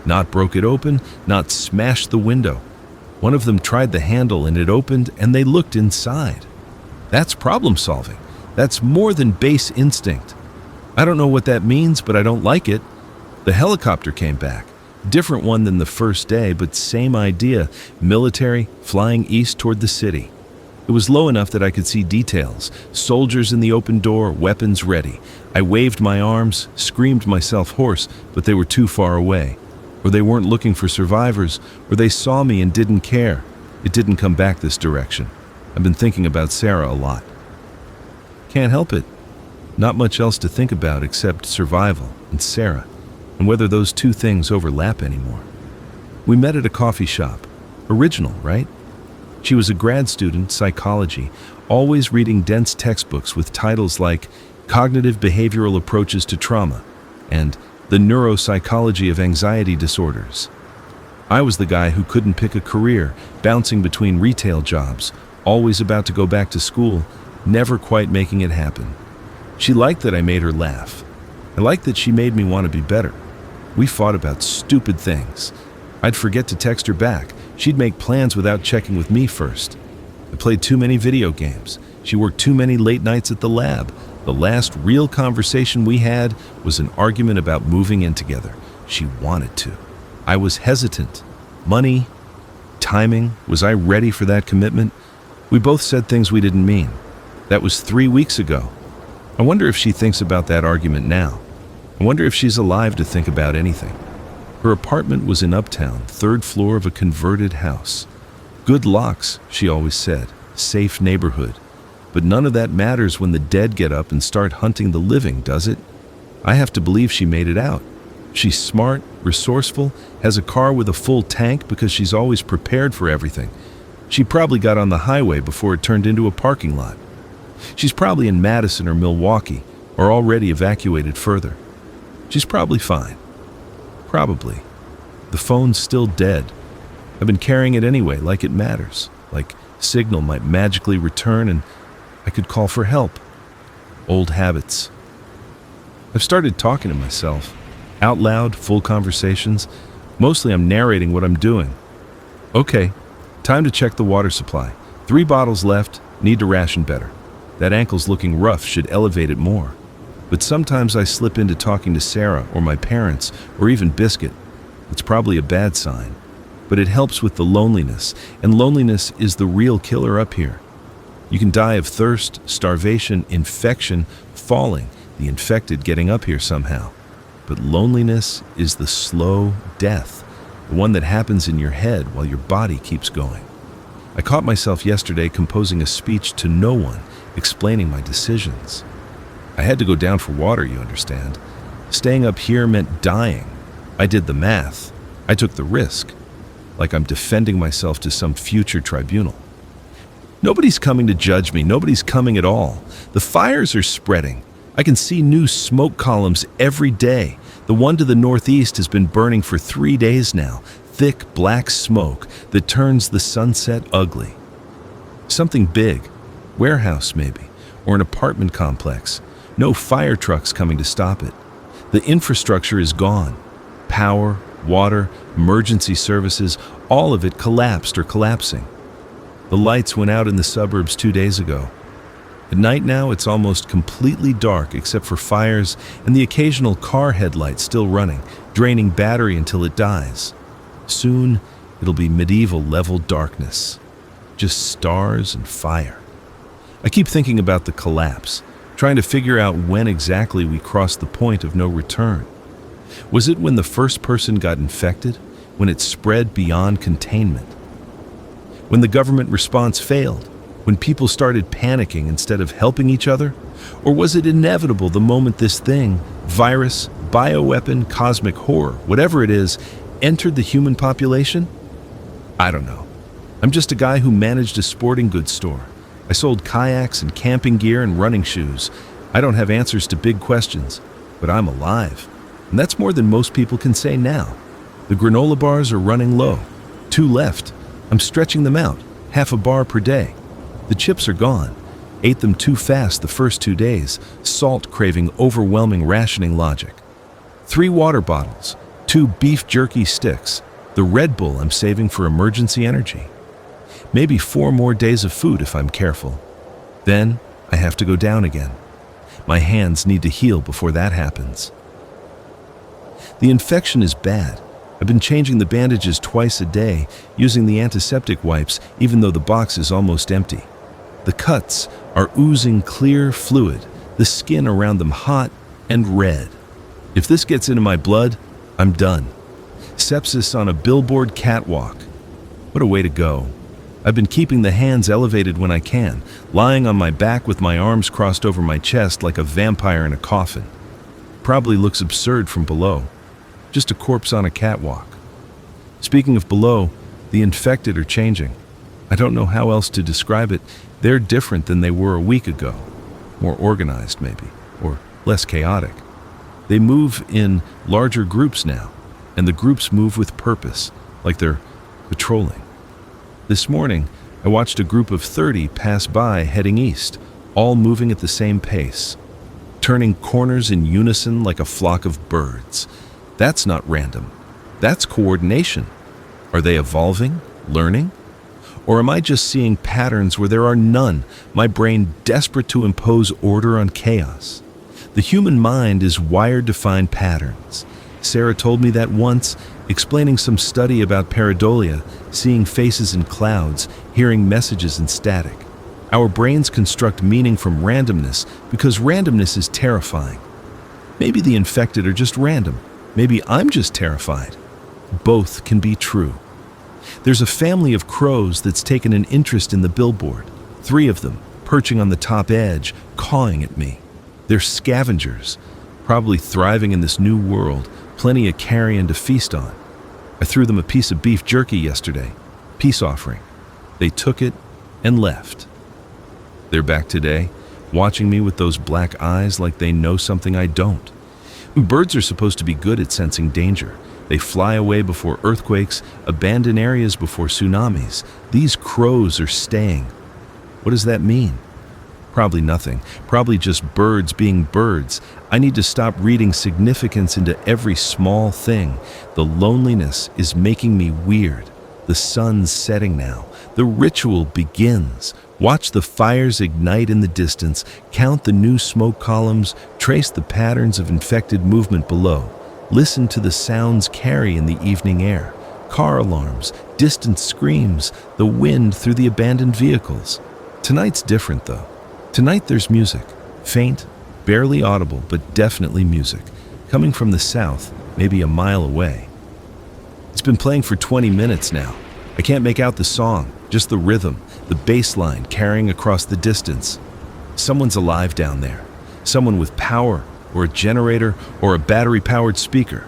Not broke it open, not smashed the window. One of them tried the handle and it opened and they looked inside. That's problem solving. That's more than base instinct. I don't know what that means, but I don't like it. The helicopter came back. Different one than the first day, but same idea. Military, flying east toward the city. It was low enough that I could see details. Soldiers in the open door, weapons ready. I waved my arms, screamed myself hoarse, but they were too far away. Or they weren't looking for survivors, or they saw me and didn't care. It didn't come back this direction. I've been thinking about Sarah a lot. Can't help it. Not much else to think about except survival and Sarah, and whether those two things overlap anymore. We met at a coffee shop. Original, right? She was a grad student, psychology, always reading dense textbooks with titles like Cognitive Behavioral Approaches to Trauma and The Neuropsychology of Anxiety Disorders. I was the guy who couldn't pick a career, bouncing between retail jobs, always about to go back to school, never quite making it happen. She liked that I made her laugh. I liked that she made me want to be better. We fought about stupid things. I'd forget to text her back. She'd make plans without checking with me first. I played too many video games. She worked too many late nights at the lab. The last real conversation we had was an argument about moving in together. She wanted to. I was hesitant. Money, timing, was I ready for that commitment? We both said things we didn't mean. That was 3 weeks ago. I wonder if she thinks about that argument now. I wonder if she's alive to think about anything. Her apartment was in Uptown, 3rd floor of a converted house. Good locks, she always said. Safe neighborhood. But none of that matters when the dead get up and start hunting the living, does it? I have to believe she made it out. She's smart, resourceful, has a car with a full tank because she's always prepared for everything. She probably got on the highway before it turned into a parking lot. She's probably in Madison or Milwaukee, or already evacuated further. She's probably fine. Probably. The phone's still dead. I've been carrying it anyway, like it matters. Like signal might magically return and I could call for help. Old habits. I've started talking to myself. Out loud, full conversations. Mostly I'm narrating what I'm doing. Okay, Time to check the water supply. 3 bottles left, need to ration better. That ankle's looking rough, should elevate it more. But sometimes I slip into talking to Sarah or my parents or even Biscuit. It's probably a bad sign, but it helps with the loneliness, and loneliness is the real killer up here. You can die of thirst, starvation, infection, falling, the infected getting up here somehow. But loneliness is the slow death, the one that happens in your head while your body keeps going. I caught myself yesterday composing a speech to no one, explaining my decisions. I had to go down for water, you understand. Staying up here meant dying. I did the math. I took the risk. Like I'm defending myself to some future tribunal. Nobody's coming to judge me. Nobody's coming at all. The fires are spreading. I can see new smoke columns every day. The one to the northeast has been burning for 3 days now. Thick black smoke that turns the sunset ugly. Something big. Warehouse maybe. Or an apartment complex. No fire trucks coming to stop it. The infrastructure is gone. Power, water, emergency services, all of it collapsed or collapsing. The lights went out in the suburbs 2 days ago. At night now, it's almost completely dark except for fires and the occasional car headlight still running, draining battery until it dies. Soon, it'll be medieval-level darkness. Just stars and fire. I keep thinking about the collapse, trying to figure out when exactly we crossed the point of no return. Was it when the first person got infected? When it spread beyond containment? When the government response failed? When people started panicking instead of helping each other? Or was it inevitable the moment this thing, virus, bioweapon, cosmic horror, whatever it is, entered the human population? I don't know. I'm just a guy who managed a sporting goods store. I sold kayaks and camping gear and running shoes. I don't have answers to big questions, but I'm alive. And that's more than most people can say now. The granola bars are running low. 2 left. I'm stretching them out, half a bar per day. The chips are gone. Ate them too fast the first 2 days, salt craving overwhelming rationing logic. 3 water bottles, 2 beef jerky sticks, the Red Bull I'm saving for emergency energy. Maybe 4 more days of food if I'm careful. Then I have to go down again. My hands need to heal before that happens. The infection is bad. I've been changing the bandages twice a day, using the antiseptic wipes, even though the box is almost empty. The cuts are oozing clear fluid, the skin around them hot and red. If this gets into my blood, I'm done. Sepsis on a Billboard Catwalk. What a way to go. I've been keeping the hands elevated when I can, lying on my back with my arms crossed over my chest like a vampire in a coffin. Probably looks absurd from below. Just a corpse on a catwalk. Speaking of below, the infected are changing. I don't know how else to describe it. They're different than they were a week ago. More organized, maybe, or less chaotic. They move in larger groups now, and the groups move with purpose, like they're patrolling. This morning, I watched a group of 30 pass by heading east, all moving at the same pace, turning corners in unison like a flock of birds. That's not random. That's coordination. Are they evolving, learning? Or am I just seeing patterns where there are none, my brain desperate to impose order on chaos? The human mind is wired to find patterns. Sarah told me that once, explaining some study about pareidolia, seeing faces in clouds, hearing messages in static. Our brains construct meaning from randomness because randomness is terrifying. Maybe the infected are just random. Maybe I'm just terrified. Both can be true. There's a family of crows that's taken an interest in the billboard. 3 of them, perching on the top edge, cawing at me. They're scavengers, probably thriving in this new world, plenty of carrion to feast on. I threw them a piece of beef jerky yesterday, peace offering. They took it and left. They're back today, watching me with those black eyes like they know something I don't. Birds are supposed to be good at sensing danger. They fly away before earthquakes, abandon areas before tsunamis. These crows are staying. What does that mean? Probably nothing. Probably just birds being birds. I need to stop reading significance into every small thing. The loneliness is making me weird. The sun's setting now. The ritual begins. Watch the fires ignite in the distance, count the new smoke columns, trace the patterns of infected movement below. Listen to the sounds carry in the evening air. Car alarms, distant screams, the wind through the abandoned vehicles. Tonight's different though. Tonight there's music. Faint, barely audible, but definitely music. Coming from the south, maybe a mile away. It's been playing for 20 minutes now. I can't make out the song, just the rhythm, the bass line carrying across the distance. Someone's alive down there. Someone with power, or a generator, or a battery-powered speaker.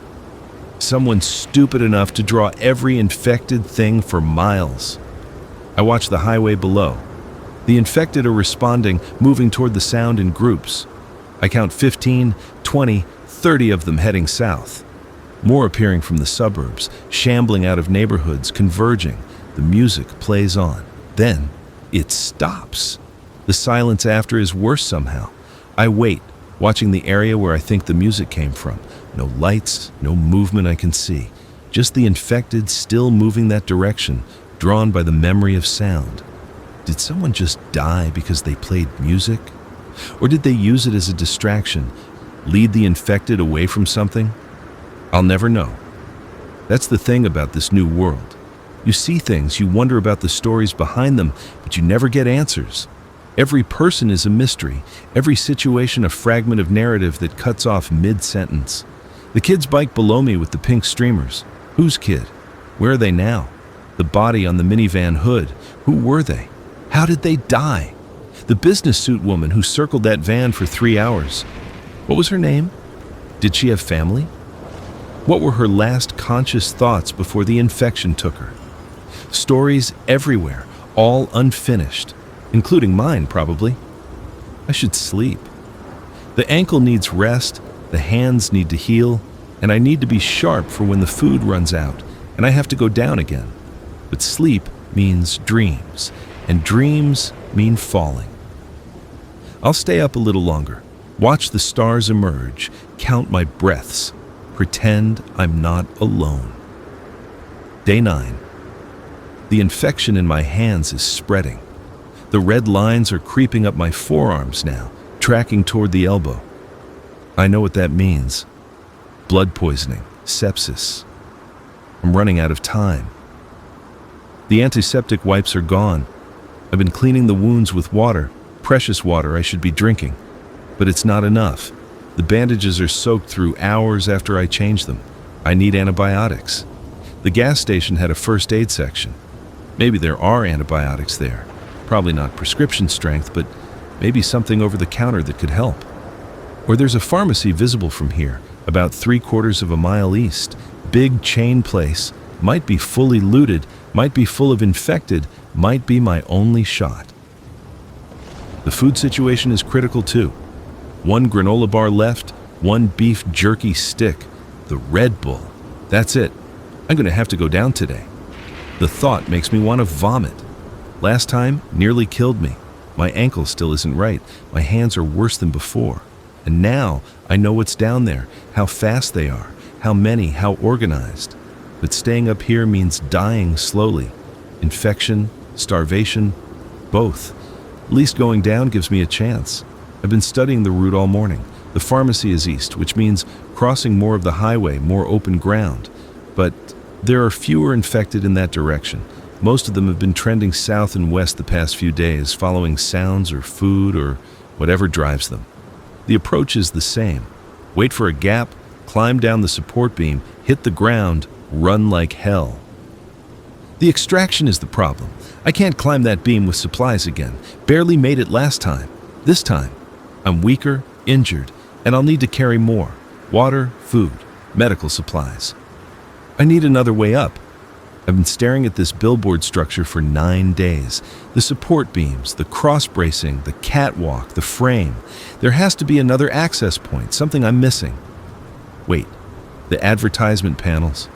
Someone stupid enough to draw every infected thing for miles. I watch the highway below. The infected are responding, moving toward the sound in groups. I count 15, 20, 30 of them heading south. More appearing from the suburbs, shambling out of neighborhoods, converging. The music plays on. Then, it stops. The silence after is worse somehow. I wait, watching the area where I think the music came from. No lights, no movement I can see. Just the infected still moving that direction, drawn by the memory of sound. Did someone just die because they played music? Or did they use it as a distraction, lead the infected away from something? I'll never know. That's the thing about this new world. You see things, you wonder about the stories behind them, but you never get answers. Every person is a mystery, every situation a fragment of narrative that cuts off mid-sentence. The kid's bike below me with the pink streamers. Whose kid? Where are they now? The body on the minivan hood. Who were they? How did they die? The business suit woman who circled that van for 3 hours. What was her name? Did she have family? What were her last conscious thoughts before the infection took her? Stories everywhere, all unfinished, including mine probably. I should sleep. The ankle needs rest, the hands need to heal, and I need to be sharp for when the food runs out and I have to go down again. But sleep means dreams, and dreams mean falling. I'll stay up a little longer, watch the stars emerge, count my breaths, pretend I'm not alone. Day 9. The infection in my hands is spreading. The red lines are creeping up my forearms now, tracking toward the elbow. I know what that means. Blood poisoning, sepsis. I'm running out of time. The antiseptic wipes are gone. I've been cleaning the wounds with water, precious water I should be drinking. But it's not enough. The bandages are soaked through hours after I change them. I need antibiotics. The gas station had a first aid section. Maybe there are antibiotics there. Probably not prescription strength, but maybe something over the counter that could help. Or there's a pharmacy visible from here, about 3/4 of a mile east. Big chain place. Might be fully looted, might be full of infected, might be my only shot. The food situation is critical too. 1 granola bar left, 1 beef jerky stick. The Red Bull. That's it. I'm going to have to go down today. The thought makes me want to vomit. Last time nearly killed me. My ankle still isn't right. My hands are worse than before. And now I know what's down there, how fast they are, how many, how organized. But staying up here means dying slowly. Infection, starvation, both. At least going down gives me a chance. I've been studying the route all morning. The pharmacy is east, which means crossing more of the highway, more open ground. But there are fewer infected in that direction. Most of them have been trending south and west the past few days, following sounds or food or whatever drives them. The approach is the same. Wait for a gap, climb down the support beam, hit the ground, run like hell. The extraction is the problem. I can't climb that beam with supplies again. Barely made it last time. This time, I'm weaker, injured, and I'll need to carry more. Water, food, medical supplies. I need another way up. I've been staring at this billboard structure for 9 days. The support beams, the cross bracing, the catwalk, the frame. There has to be another access point, something I'm missing. Wait, the advertisement panels.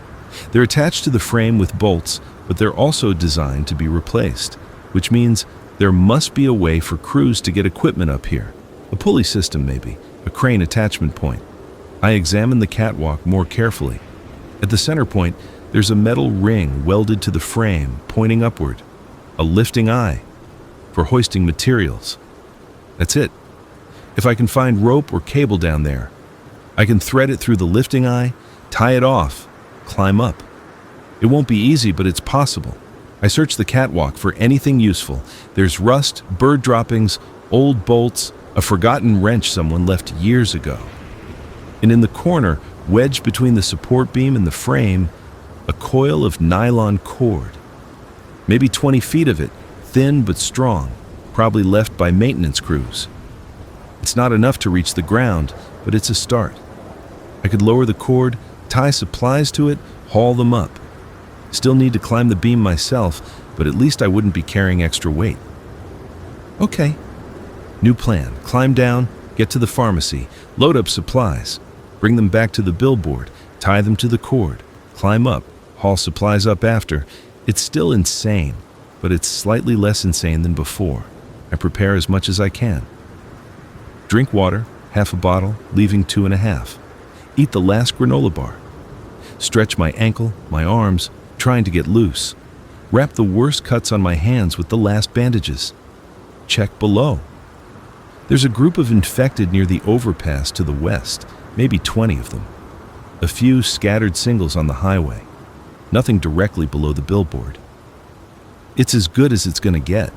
They're attached to the frame with bolts, but they're also designed to be replaced, which means there must be a way for crews to get equipment up here. A pulley system maybe, a crane attachment point. I examine the catwalk more carefully. At the center point, There's a metal ring welded to the frame, pointing upward. A lifting eye for hoisting materials. That's it. If I can find rope or cable down there, I can thread it through the lifting eye, tie it off, climb up. It won't be easy, but it's possible. I search the catwalk for anything useful. There's rust, bird droppings, old bolts, a forgotten wrench someone left years ago. And in the corner, wedged between the support beam and the frame, a coil of nylon cord. Maybe 20 feet of it, thin but strong, probably left by maintenance crews. It's not enough to reach the ground, but it's a start. I could lower the cord, tie supplies to it, haul them up. Still need to climb the beam myself, but at least I wouldn't be carrying extra weight. Okay. New plan. Climb down, get to the pharmacy, load up supplies, bring them back to the billboard, tie them to the cord, climb up, haul supplies up after. It's still insane, but it's slightly less insane than before. I prepare as much as I can. Drink water, half a bottle, leaving 2.5. Eat the last granola bar. Stretch my ankle, my arms, trying to get loose. Wrap the worst cuts on my hands with the last bandages. Check below. There's a group of infected near the overpass to the west, maybe 20 of them. A few scattered singles on the highway. Nothing directly below the billboard. It's as good as it's gonna get.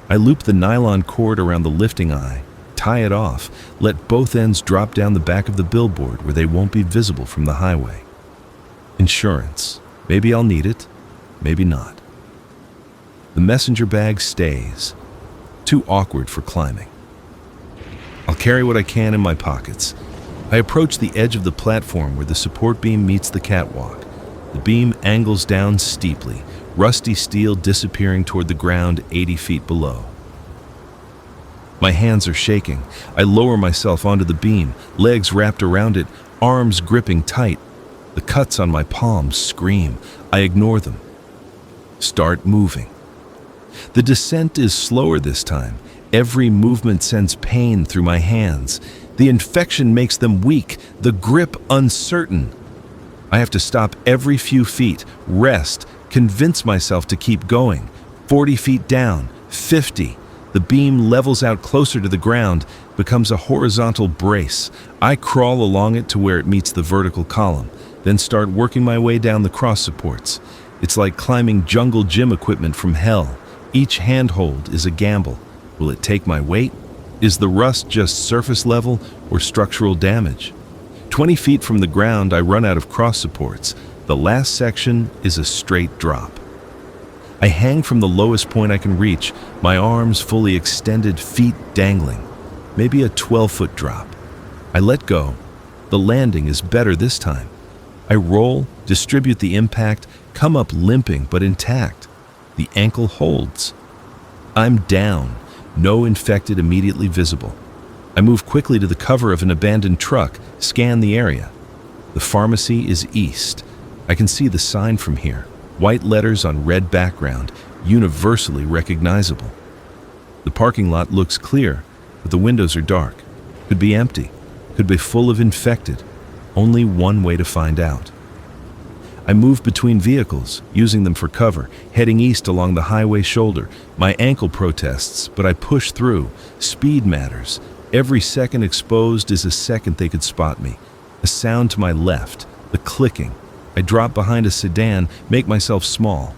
I loop the nylon cord around the lifting eye, tie it off, let both ends drop down the back of the billboard where they won't be visible from the highway. Insurance. Maybe I'll need it, maybe not. The messenger bag stays. Too awkward for climbing. I'll carry what I can in my pockets. I approach the edge of the platform where the support beam meets the catwalk. The beam angles down steeply, rusty steel disappearing toward the ground 80 feet below. My hands are shaking. I lower myself onto the beam, legs wrapped around it, arms gripping tight. The cuts on my palms scream. I ignore them. Start moving. The descent is slower this time. Every movement sends pain through my hands. The infection makes them weak, the grip uncertain. I have to stop every few feet, rest, convince myself to keep going. 40 feet down, 50. The beam levels out closer to the ground, becomes a horizontal brace. I crawl along it to where it meets the vertical column, then start working my way down the cross supports. It's like climbing jungle gym equipment from hell. Each handhold is a gamble. Will it take my weight? Is the rust just surface level or structural damage? 20 feet from the ground, I run out of cross supports. The last section is a straight drop. I hang from the lowest point I can reach, my arms fully extended, feet dangling. Maybe a 12-foot drop. I let go. The landing is better this time. I roll, distribute the impact, come up limping but intact. The ankle holds. I'm down. No infected immediately visible. I move quickly to the cover of an abandoned truck, scan the area. The pharmacy is east. I can see the sign from here. White letters on red background, universally recognizable. The parking lot looks clear, but the windows are dark. Could be empty. Could be full of infected. Only one way to find out. I move between vehicles, using them for cover, heading east along the highway shoulder. My ankle protests, but I push through. Speed matters. Every second exposed is a second they could spot me. A sound to my left, the clicking. I drop behind a sedan, make myself small.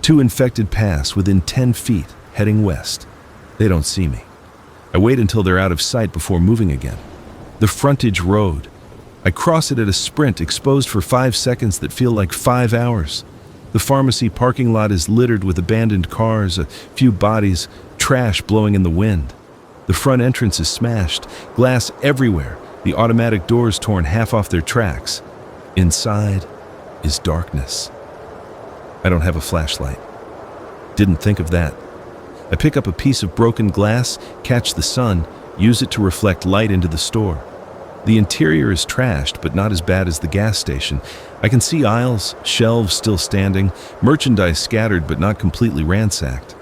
2 infected pass within 10 feet, heading west. They don't see me. I wait until they're out of sight before moving again. The frontage road. I cross it at a sprint, exposed for 5 seconds that feel like 5 hours. The pharmacy parking lot is littered with abandoned cars, a few bodies, trash blowing in the wind. The front entrance is smashed, glass everywhere, the automatic doors torn half off their tracks. Inside is darkness. I don't have a flashlight. Didn't think of that. I pick up a piece of broken glass, catch the sun, use it to reflect light into the store. The interior is trashed, but not as bad as the gas station. I can see aisles, shelves still standing, merchandise scattered but not completely ransacked.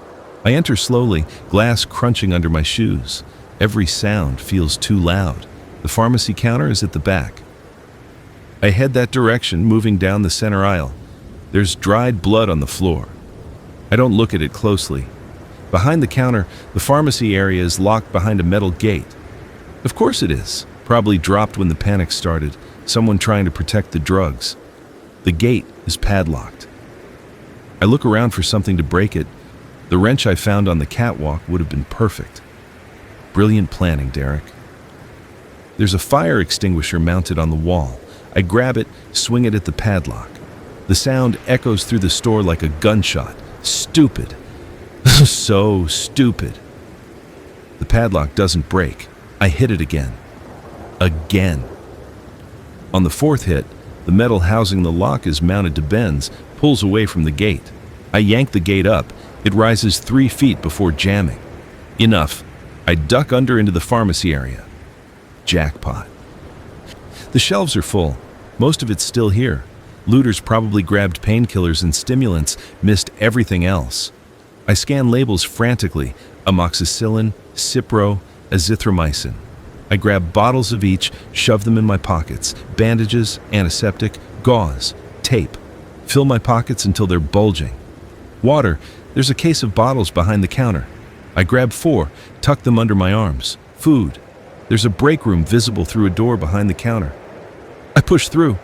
I enter slowly, glass crunching under my shoes. Every sound feels too loud. The pharmacy counter is at the back. I head that direction, moving down the center aisle. There's dried blood on the floor. I don't look at it closely. Behind the counter, the pharmacy area is locked behind a metal gate. Of course it is. Probably dropped when the panic started. Someone trying to protect the drugs. The gate is padlocked. I look around for something to break it. The wrench I found on the catwalk would have been perfect. Brilliant planning, Derek. There's a fire extinguisher mounted on the wall. I grab it, swing it at the padlock. The sound echoes through the store like a gunshot. Stupid. So stupid. The padlock doesn't break. I hit it again. Again. On the fourth hit, the metal housing the lock is mounted to bends, pulls away from the gate. I yank the gate up. It rises 3 feet before jamming. Enough. I duck under into the pharmacy area. Jackpot. The shelves are full. Most of it's still here. Looters probably grabbed painkillers and stimulants, missed everything else. I scan labels frantically. Amoxicillin, Cipro, azithromycin. I grab bottles of each, shove them in my pockets. Bandages, antiseptic, gauze, tape. Fill my pockets until they're bulging. Water. There's a case of bottles behind the counter. I grab 4, tuck them under my arms. Food. There's a break room visible through a door behind the counter. I push through.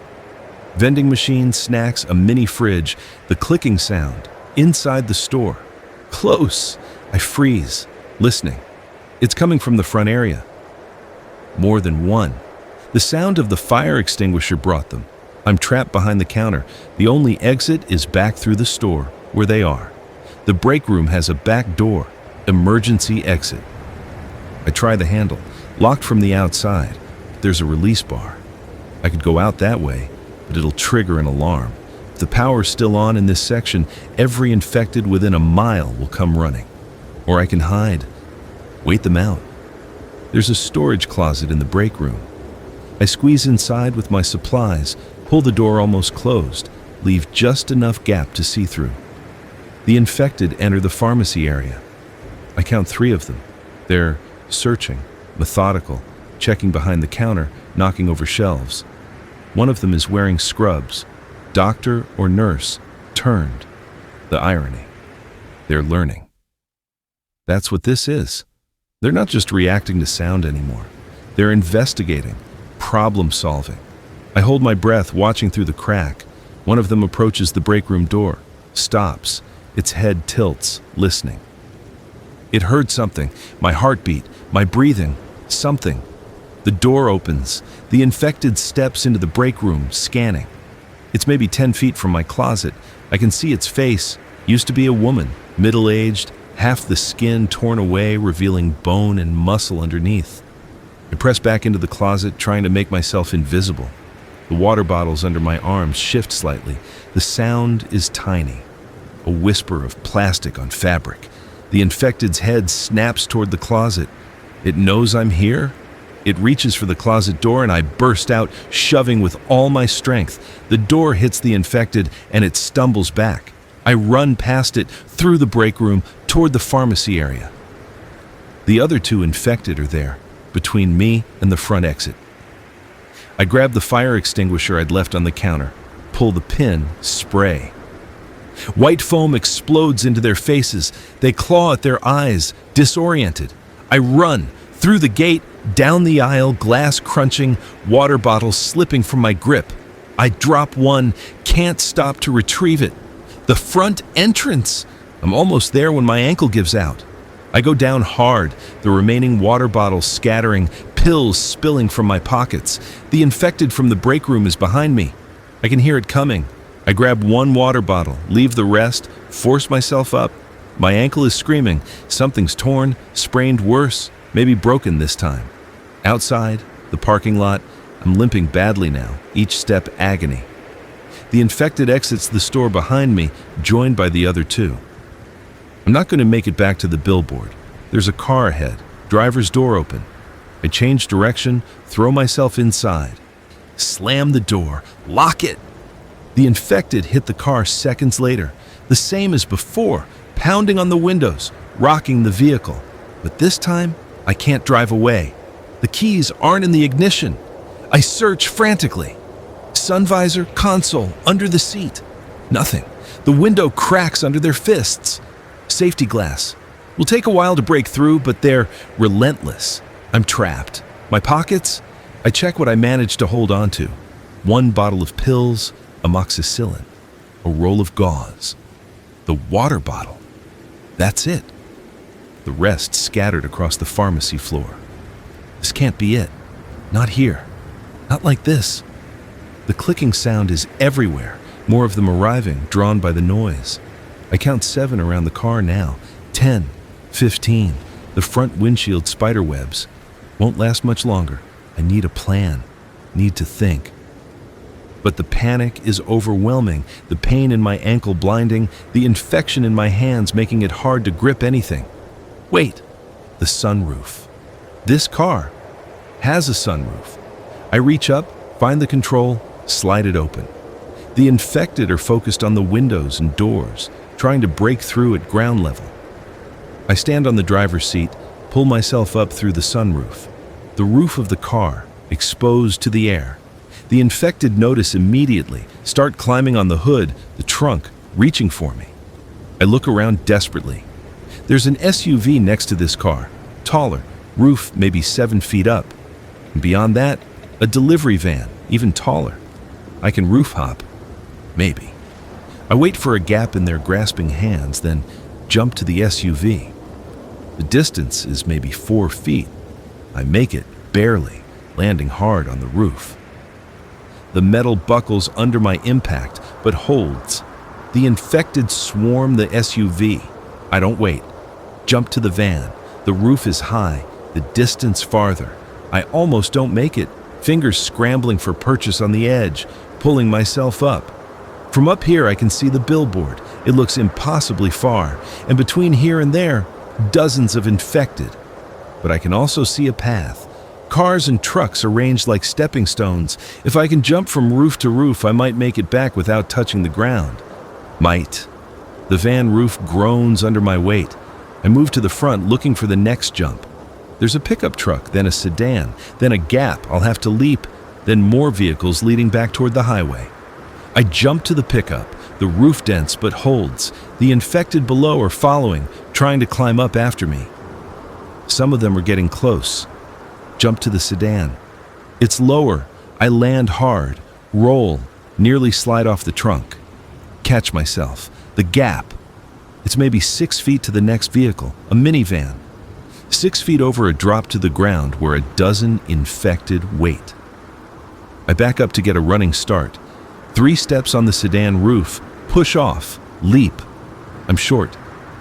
Vending machine, snacks, a mini fridge, the clicking sound. Inside the store. Close. I freeze, listening. It's coming from the front area. More than one. The sound of the fire extinguisher brought them. I'm trapped behind the counter. The only exit is back through the store, where they are. The break room has a back door. Emergency exit. I try the handle. Locked from the outside. There's a release bar. I could go out that way, but it'll trigger an alarm. If the power's still on in this section, every infected within a mile will come running. Or I can hide. Wait them out. There's a storage closet in the break room. I squeeze inside with my supplies, pull the door almost closed, leave just enough gap to see through. The infected enter the pharmacy area. I count 3 of them. They're searching, methodical, checking behind the counter, knocking over shelves. One of them is wearing scrubs. Doctor or nurse, turned. The irony. They're learning. That's what this is. They're not just reacting to sound anymore. They're investigating, problem solving. I hold my breath, watching through the crack. One of them approaches the break room door, stops. Its head tilts, listening. It heard something, my heartbeat, my breathing, something. The door opens. The infected steps into the break room, scanning. It's maybe 10 feet from my closet. I can see its face. Used to be a woman, middle-aged, half the skin torn away, revealing bone and muscle underneath. I press back into the closet, trying to make myself invisible. The water bottles under my arms shift slightly. The sound is tiny. A whisper of plastic on fabric. The infected's head snaps toward the closet. It knows I'm here. It reaches for the closet door and I burst out, shoving with all my strength. The door hits the infected and it stumbles back. I run past it, through the break room, toward the pharmacy area. The other 2 infected are there, between me and the front exit. I grab the fire extinguisher I'd left on the counter, pull the pin, spray. White foam explodes into their faces. They claw at their eyes, disoriented. I run, through the gate, down the aisle, glass crunching, water bottles slipping from my grip. I drop one, can't stop to retrieve it. The front entrance! I'm almost there when my ankle gives out. I go down hard, the remaining water bottles scattering, pills spilling from my pockets. The infected from the break room is behind me. I can hear it coming. I grab 1 water bottle, leave the rest, force myself up. My ankle is screaming. Something's torn, sprained worse, maybe broken this time. Outside, the parking lot, I'm limping badly now, each step agony. The infected exits the store behind me, joined by the other 2. I'm not going to make it back to the billboard. There's a car ahead, driver's door open. I change direction, throw myself inside. Slam the door, lock it. The infected hit the car seconds later, the same as before, pounding on the windows, rocking the vehicle. But this time, I can't drive away. The keys aren't in the ignition. I search frantically. Sun visor, console, under the seat. Nothing. The window cracks under their fists. Safety glass. Will take a while to break through, but they're relentless. I'm trapped. My pockets? I check what I managed to hold on to. 1 bottle of pills, amoxicillin, a roll of gauze, the water bottle. That's it. The rest scattered across the pharmacy floor. This can't be it. Not here. Not like this. The clicking sound is everywhere, more of them arriving, drawn by the noise. I count 7 around the car now. 10, 15. The front windshield spider webs. Won't last much longer. I need a plan. Need to think. But the panic is overwhelming, the pain in my ankle blinding, the infection in my hands making it hard to grip anything. Wait, the sunroof. This car has a sunroof. I reach up, find the control, slide it open. The infected are focused on the windows and doors, trying to break through at ground level. I stand on the driver's seat, pull myself up through the sunroof. The roof of the car, exposed to the air. The infected notice immediately, start climbing on the hood, the trunk, reaching for me. I look around desperately. There's an SUV next to this car, taller, roof maybe 7 feet up. And beyond that, a delivery van, even taller. I can roof hop. Maybe. I wait for a gap in their grasping hands, then jump to the SUV. The distance is maybe 4 feet. I make it, barely, landing hard on the roof. The metal buckles under my impact, but holds. The infected swarm the SUV. I don't wait. Jump to the van. The roof is high, the distance farther. I almost don't make it, fingers scrambling for purchase on the edge, pulling myself up. From up here I can see the billboard. It looks impossibly far, and between here and there, dozens of infected. But I can also see a path. Cars and trucks arranged like stepping stones. If I can jump from roof to roof, I might make it back without touching the ground. Might. The van roof groans under my weight. I move to the front looking for the next jump. There's a pickup truck, then a sedan, then a gap I'll have to leap, then more vehicles leading back toward the highway. I jump to the pickup. The roof dents but holds. The infected below are following, trying to climb up after me. Some of them are getting close. Jump to the sedan. It's lower. I land hard, roll, nearly slide off the trunk. Catch myself. The gap. It's maybe 6 feet to the next vehicle, a minivan. 6 feet over a drop to the ground where a dozen infected wait. I back up to get a running start. 3 steps on the sedan roof, push off, leap. I'm short.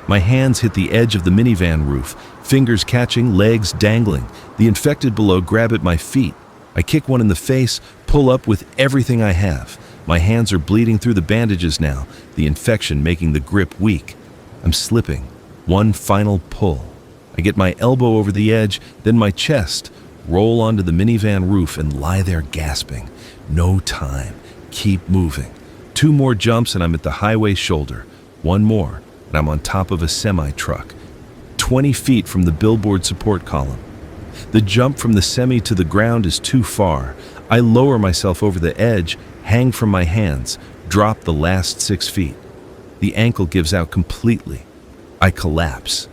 My hands hit the edge of the minivan roof, fingers catching, legs dangling. The infected below grab at my feet. I kick one in the face, pull up with everything I have. My hands are bleeding through the bandages now, the infection making the grip weak. I'm slipping. One final pull. I get my elbow over the edge, then my chest, roll onto the minivan roof and lie there gasping. No time. Keep moving. 2 more jumps and I'm at the highway shoulder. 1 more and I'm on top of a semi-truck. 20 feet from the billboard support column. The jump from the semi to the ground is too far. I lower myself over the edge, hang from my hands, drop the last 6 feet. The ankle gives out completely. I collapse.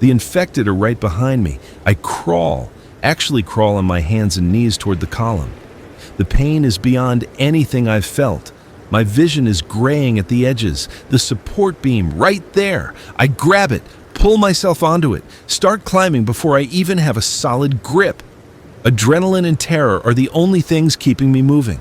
The infected are right behind me. I crawl on my hands and knees toward the column. The pain is beyond anything I've felt. My vision is graying at the edges. The support beam right there. I grab it, pull myself onto it, start climbing before I even have a solid grip. Adrenaline and terror are the only things keeping me moving.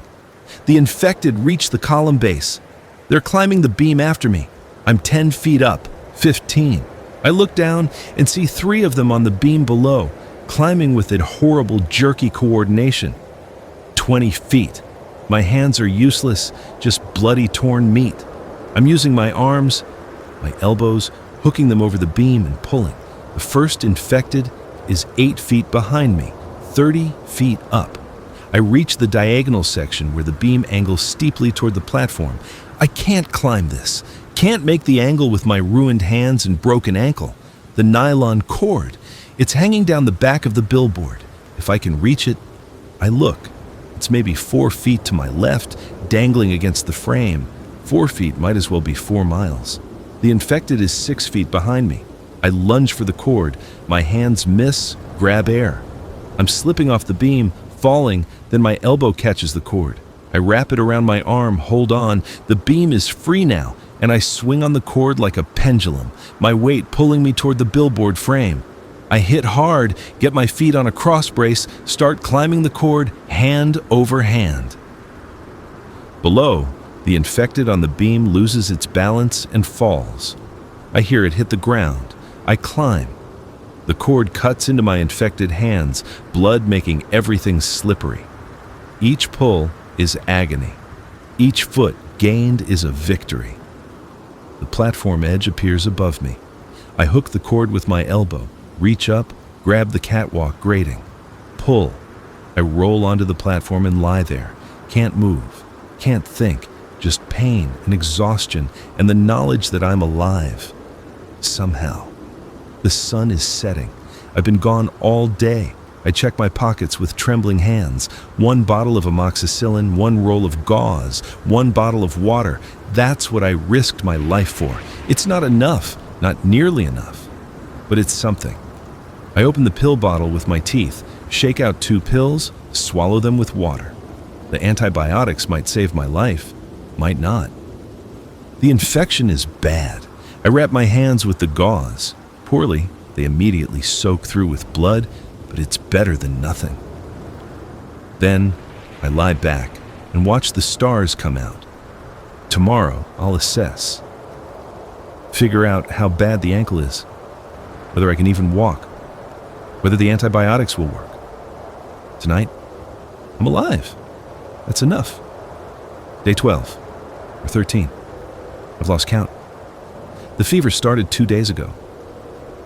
The infected reach the column base. They're climbing the beam after me. I'm 10 feet up, 15. I look down and see 3 of them on the beam below, climbing with a horrible jerky coordination. 20 feet. My hands are useless, just bloody torn meat. I'm using my arms, my elbows, hooking them over the beam and pulling. The first infected is 8 feet behind me, 30 feet up. I reach the diagonal section where the beam angles steeply toward the platform. I can't climb this. Can't make the angle with my ruined hands and broken ankle. The nylon cord. It's hanging down the back of the billboard. If I can reach it, I look. It's infected's maybe 4 feet to my left, dangling against the frame. 4 feet might as well be 4 miles. The infected is 6 feet behind me. I lunge for the cord. My hands miss, grab air. I'm slipping off the beam, falling, then my elbow catches the cord. I wrap it around my arm, hold on. The beam is free now, and I swing on the cord like a pendulum, my weight pulling me toward the billboard frame. I hit hard, get my feet on a cross brace, start climbing the cord, hand over hand. Below, the infected on the beam loses its balance and falls. I hear it hit the ground. I climb. The cord cuts into my infected hands, blood making everything slippery. Each pull is agony. Each foot gained is a victory. The platform edge appears above me. I hook the cord with my elbow, reach up, grab the catwalk grating, pull. I roll onto the platform and lie there. Can't move, can't think, just pain and exhaustion and the knowledge that I'm alive. Somehow. The sun is setting. I've been gone all day. I check my pockets with trembling hands. 1 bottle of amoxicillin, 1 roll of gauze, 1 bottle of water. That's what I risked my life for. It's not enough, not nearly enough, but it's something. I open the pill bottle with my teeth, shake out 2 pills, swallow them with water. The antibiotics might save my life, might not. The infection is bad. I wrap my hands with the gauze. Poorly, they immediately soak through with blood, but it's better than nothing. Then, I lie back and watch the stars come out. Tomorrow, I'll assess. Figure out how bad the ankle is, whether I can even walk, whether the antibiotics will work. Tonight, I'm alive. That's enough. Day 12, or 13. I've lost count. The fever started 2 days ago.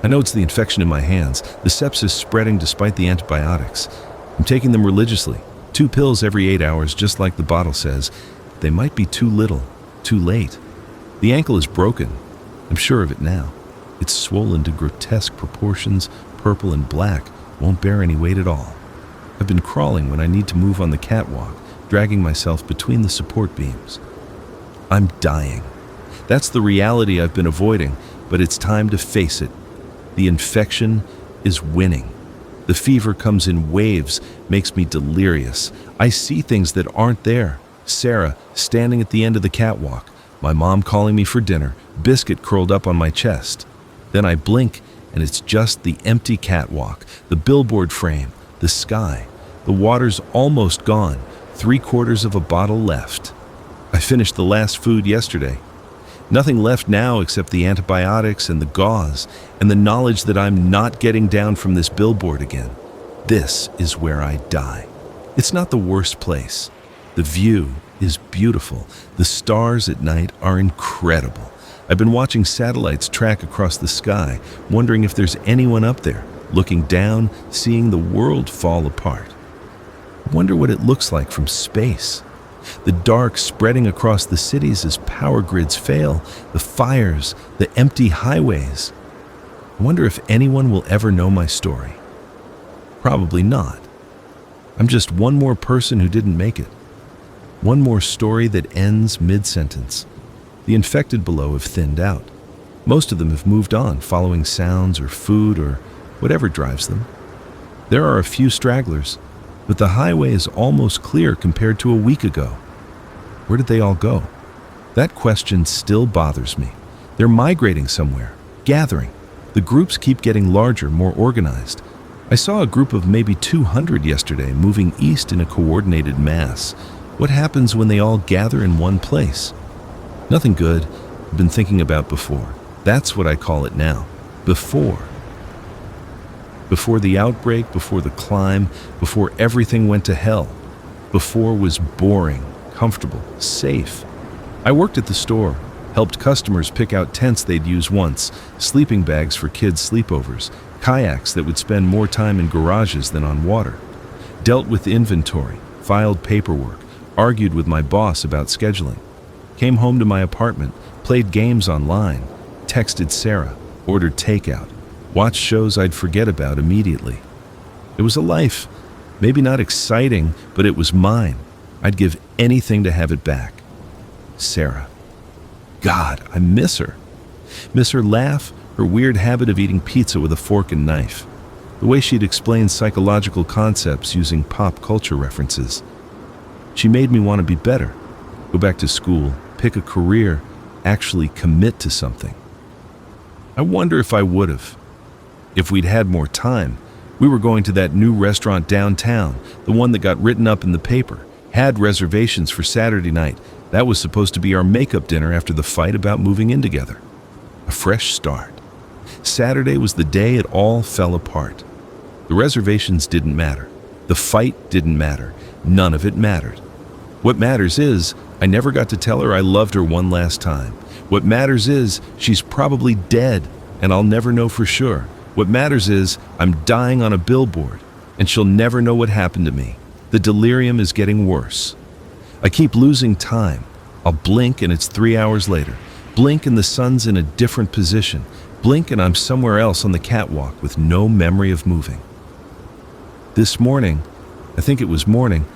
I know it's the infection in my hands, the sepsis spreading despite the antibiotics. I'm taking them religiously, 2 pills every 8 hours, just like the bottle says. They might be too little, too late. The ankle is broken. I'm sure of it now. It's swollen to grotesque proportions, purple and black, won't bear any weight at all. I've been crawling when I need to move on the catwalk, dragging myself between the support beams. I'm dying. That's the reality I've been avoiding, but it's time to face it. The infection is winning. The fever comes in waves, makes me delirious. I see things that aren't there. Sarah standing at the end of the catwalk, my mom calling me for dinner, biscuit curled up on my chest. Then I blink, and it's just the empty catwalk, the billboard frame, the sky. The water's almost gone, 3/4 of a bottle left. I finished the last food yesterday. Nothing left now except the antibiotics and the gauze and the knowledge that I'm not getting down from this billboard again. This is where I die. It's not the worst place. The view is beautiful. The stars at night are incredible. I've been watching satellites track across the sky, wondering if there's anyone up there, looking down, seeing the world fall apart. I wonder what it looks like from space. The dark spreading across the cities as power grids fail, the fires, the empty highways. I wonder if anyone will ever know my story. Probably not. I'm just one more person who didn't make it. One more story that ends mid-sentence. The infected below have thinned out. Most of them have moved on, following sounds or food or whatever drives them. There are a few stragglers, but the highway is almost clear compared to a week ago. Where did they all go? That question still bothers me. They're migrating somewhere, gathering. The groups keep getting larger, more organized. I saw a group of maybe 200 yesterday moving east in a coordinated mass. What happens when they all gather in one place? Nothing good. I've been thinking about before. That's what I call it now. Before. Before the outbreak, before the climb, before everything went to hell. Before was boring, comfortable, safe. I worked at the store, helped customers pick out tents they'd use once, sleeping bags for kids' sleepovers, kayaks that would spend more time in garages than on water. Dealt with inventory, filed paperwork, argued with my boss about scheduling. Came home to my apartment, played games online, texted Sarah, ordered takeout, watched shows I'd forget about immediately. It was a life, Maybe not exciting, but it was mine. I'd give anything to have it back. Sarah. God, I miss her. Miss her laugh, her weird habit of eating pizza with a fork and knife. The way she'd explain psychological concepts using pop culture references. She made me want to be better. Go back to school, pick a career, actually commit to something. I wonder if I would have. If we'd had more time. We were going to that new restaurant downtown, the one that got written up in the paper. Had reservations for Saturday night. That was supposed to be our makeup dinner after the fight about moving in together. A fresh start. Saturday was the day it all fell apart. The reservations didn't matter. The fight didn't matter. None of it mattered. What matters is, I never got to tell her I loved her one last time. What matters is, she's probably dead, and I'll never know for sure. What matters is, I'm dying on a billboard, and she'll never know what happened to me. The delirium is getting worse. I keep losing time. I'll blink and it's 3 hours later. Blink and the sun's in a different position. Blink and I'm somewhere else on the catwalk with no memory of moving. This morning, I think it was morning,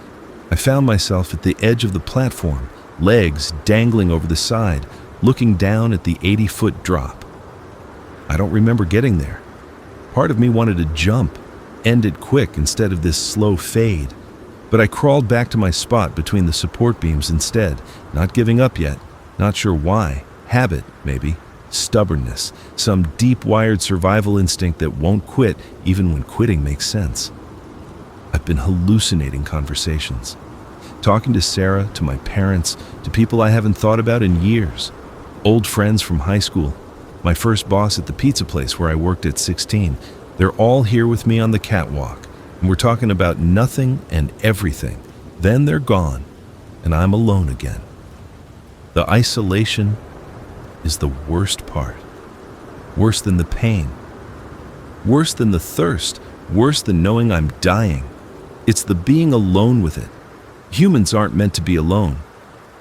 I found myself at the edge of the platform, legs dangling over the side, looking down at the 80-foot drop. I don't remember getting there. Part of me wanted to jump, end it quick instead of this slow fade. But I crawled back to my spot between the support beams instead, not giving up yet, not sure why. Habit, maybe. Stubbornness. Some deep-wired survival instinct that won't quit even when quitting makes sense. I've been hallucinating conversations. Talking to Sarah, to my parents, to people I haven't thought about in years. Old friends from high school. My first boss at the pizza place where I worked at 16. They're all here with me on the catwalk. And we're talking about nothing and everything. Then they're gone, and I'm alone again. The isolation is the worst part. Worse than the pain. Worse than the thirst. Worse than knowing I'm dying. It's the being alone with it. Humans aren't meant to be alone.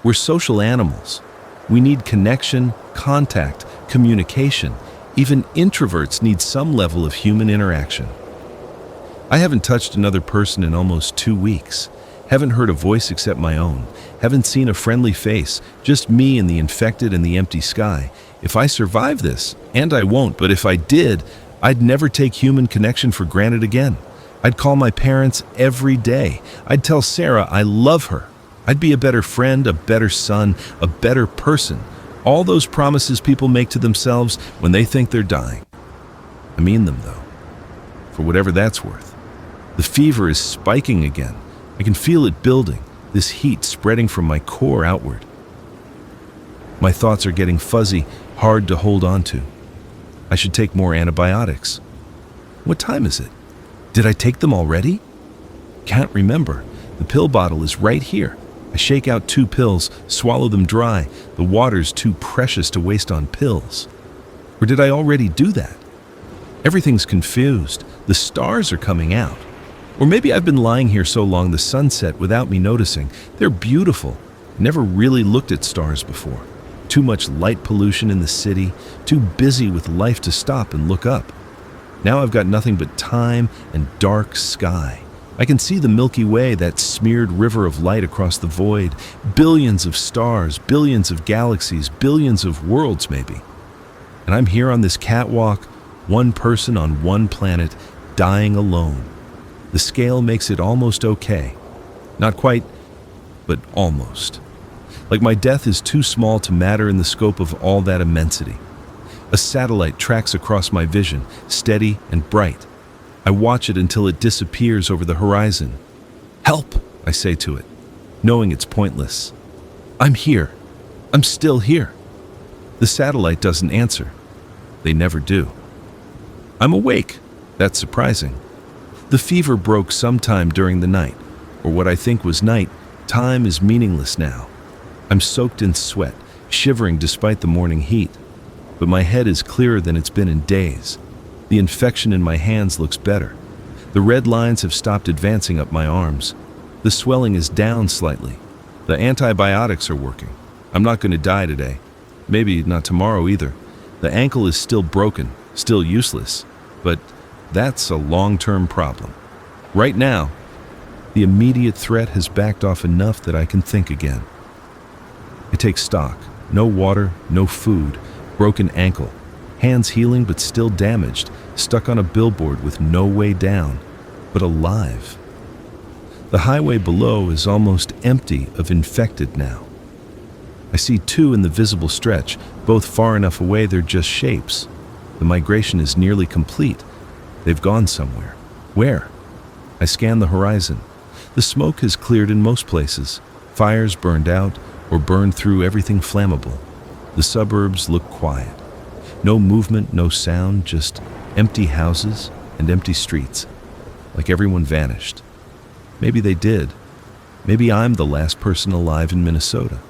We're social animals. We need connection, contact, communication. Even introverts need some level of human interaction. I haven't touched another person in almost 2 weeks. Haven't heard a voice except my own. Haven't seen a friendly face, just me and the infected and the empty sky. If I survive this, and I won't, but if I did, I'd never take human connection for granted again. I'd call my parents every day. I'd tell Sarah I love her. I'd be a better friend, a better son, a better person. All those promises people make to themselves when they think they're dying. I mean them, though, for whatever that's worth. The fever is spiking again. I can feel it building, this heat spreading from my core outward. My thoughts are getting fuzzy, hard to hold on to. I should take more antibiotics. What time is it? Did I take them already? Can't remember. The pill bottle is right here. I shake out 2 pills, swallow them dry. The water's too precious to waste on pills. Or did I already do that? Everything's confused. The stars are coming out. Or maybe I've been lying here so long the sun set without me noticing. They're beautiful. Never really looked at stars before. Too much light pollution in the city. Too busy with life to stop and look up. Now I've got nothing but time and dark sky. I can see the Milky Way, that smeared river of light across the void. Billions of stars, billions of galaxies, billions of worlds maybe. And I'm here on this catwalk, one person on one planet, dying alone. The scale makes it almost okay. Not quite, but almost. Like my death is too small to matter in the scope of all that immensity. A satellite tracks across my vision, steady and bright. I watch it until it disappears over the horizon. Help, I say to it, knowing it's pointless. I'm here. I'm still here. The satellite doesn't answer. They never do. I'm awake. That's surprising. The fever broke sometime during the night, or what I think was night. Time is meaningless now. I'm soaked in sweat, shivering despite the morning heat. But my head is clearer than it's been in days. The infection in my hands looks better. The red lines have stopped advancing up my arms. The swelling is down slightly. The antibiotics are working. I'm not going to die today. Maybe not tomorrow either. The ankle is still broken, still useless. But that's a long-term problem. Right now, The immediate threat has backed off enough that I can think again. I take stock. No water, no food, broken ankle, hands healing but still damaged, stuck on a billboard with no way down, but alive. The highway below is almost empty of infected now. I see two in the visible stretch, both far enough away they're just shapes. The migration is nearly complete. They've gone somewhere. Where? I scan the horizon. The smoke has cleared in most places. Fires burned out or burned through everything flammable. The suburbs look quiet. No movement, no sound, just empty houses and empty streets. Like everyone vanished. Maybe they did. Maybe I'm the last person alive in Minnesota.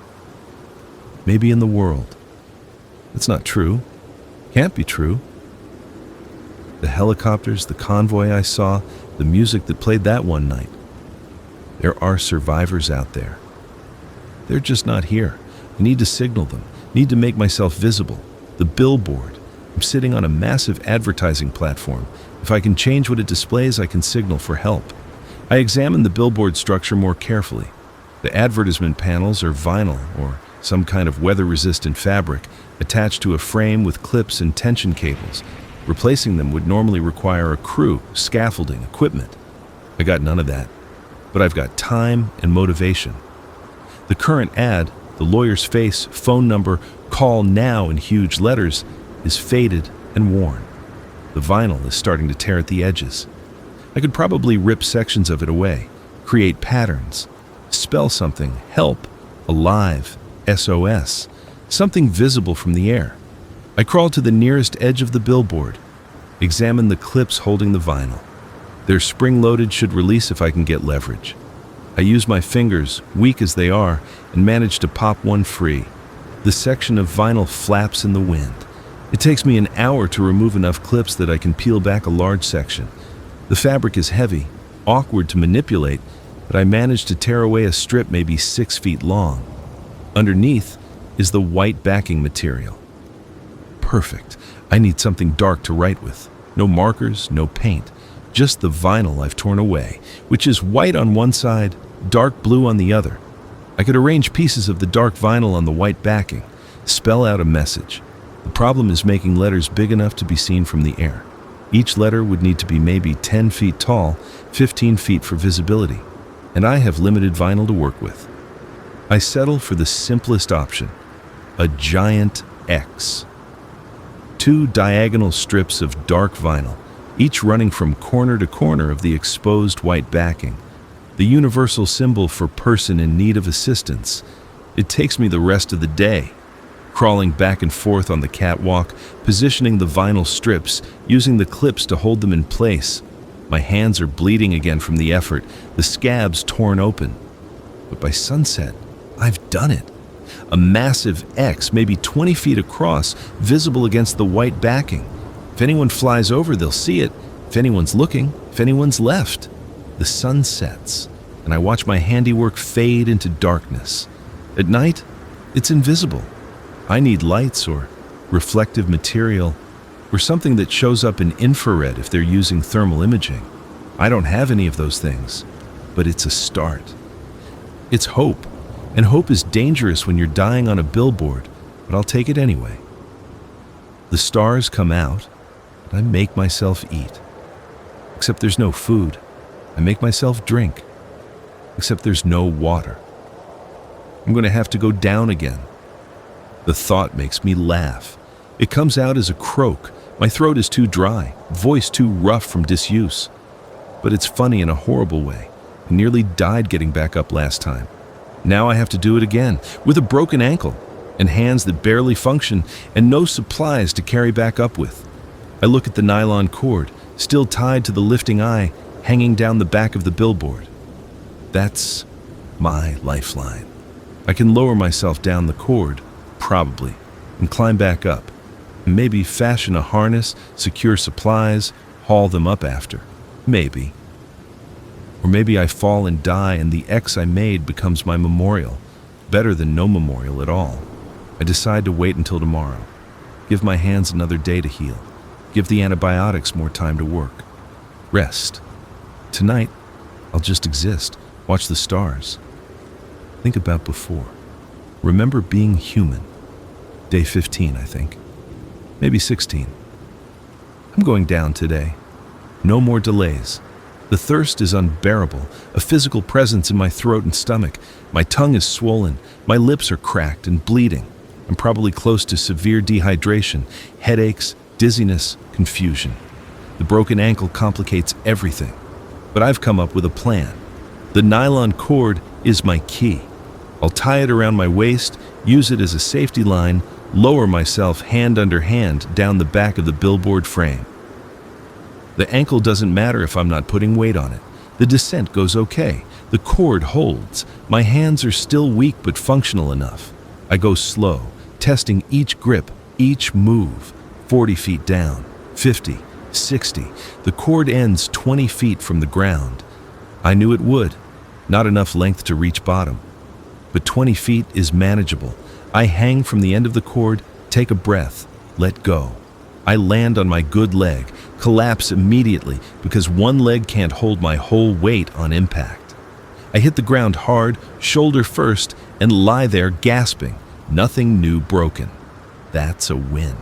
Maybe in the world. That's not true. Can't be true. The helicopters, the convoy I saw, the music that played that one night. There are survivors out there. They're just not here. I need to signal them, need to make myself visible. The billboard. I'm sitting on a massive advertising platform. If I can change what it displays, I can signal for help. I examine the billboard structure more carefully. The advertisement panels are vinyl or some kind of weather-resistant fabric attached to a frame with clips and tension cables. Replacing them would normally require a crew, scaffolding, equipment. I got none of that, but I've got time and motivation. The current ad, the lawyer's face, phone number, call now in huge letters, is faded and worn. The vinyl is starting to tear at the edges. I could probably rip sections of it away, create patterns, spell something, help, alive, SOS, something visible from the air. I crawl to the nearest edge of the billboard, examine the clips holding the vinyl. They're spring-loaded, should release if I can get leverage. I use my fingers, weak as they are, and manage to pop one free. The section of vinyl flaps in the wind. It takes me an hour to remove enough clips that I can peel back a large section. The fabric is heavy, awkward to manipulate, but I manage to tear away a strip maybe 6 feet long. Underneath is the white backing material. Perfect. I need something dark to write with. No markers, no paint. Just the vinyl I've torn away, which is white on one side, dark blue on the other. I could arrange pieces of the dark vinyl on the white backing, spell out a message. The problem is making letters big enough to be seen from the air. Each letter would need to be maybe 10 feet tall, 15 feet for visibility, and I have limited vinyl to work with. I settle for the simplest option, a giant X. 2 diagonal strips of dark vinyl, each running from corner to corner of the exposed white backing, the universal symbol for person in need of assistance. It takes me the rest of the day, crawling back and forth on the catwalk, positioning the vinyl strips, using the clips to hold them in place. My hands are bleeding again from the effort, the scabs torn open. But by sunset, I've done it. A massive X, maybe 20 feet across, visible against the white backing. If anyone flies over, they'll see it. If anyone's looking, if anyone's left. The sun sets, and I watch my handiwork fade into darkness. At night, it's invisible. I need lights or reflective material or something that shows up in infrared if they're using thermal imaging. I don't have any of those things, but it's a start. It's hope, and hope is dangerous when you're dying on a billboard, but I'll take it anyway. The stars come out, and I make myself eat. Except there's no food. I make myself drink. Except there's no water. I'm going to have to go down again. The thought makes me laugh. It comes out as a croak. My throat is too dry, voice too rough from disuse. But it's funny in a horrible way. I nearly died getting back up last time. Now I have to do it again, with a broken ankle, and hands that barely function, and no supplies to carry back up with. I look at the nylon cord, still tied to the lifting eye, hanging down the back of the billboard. That's my lifeline. I can lower myself down the cord, probably, and climb back up, and maybe fashion a harness, secure supplies, haul them up after. Maybe. Or maybe I fall and die and the X I made becomes my memorial. Better than no memorial at all. I decide to wait until tomorrow. Give my hands another day to heal. Give the antibiotics more time to work. Rest. Tonight, I'll just exist, watch the stars. Think about before. Remember being human. Day 15, I think. Maybe 16. I'm going down today. No more delays. The thirst is unbearable, a physical presence in my throat and stomach. My tongue is swollen, my lips are cracked and bleeding. I'm probably close to severe dehydration, headaches, dizziness, confusion. The broken ankle complicates everything. But I've come up with a plan. The nylon cord is my key. I'll tie it around my waist, use it as a safety line, lower myself hand under hand down the back of the billboard frame. The ankle doesn't matter if I'm not putting weight on it. The descent goes okay. The cord holds. My hands are still weak but functional enough. I go slow, testing each grip, each move. 40 feet down, 50, 60. The cord ends 20 feet from the ground. I knew it would. Not enough length to reach bottom. But 20 feet is manageable. I hang from the end of the cord, take a breath, let go. I land on my good leg, collapse immediately because one leg can't hold my whole weight on impact. I hit the ground hard, shoulder first, and lie there gasping. Nothing new broken. That's a win.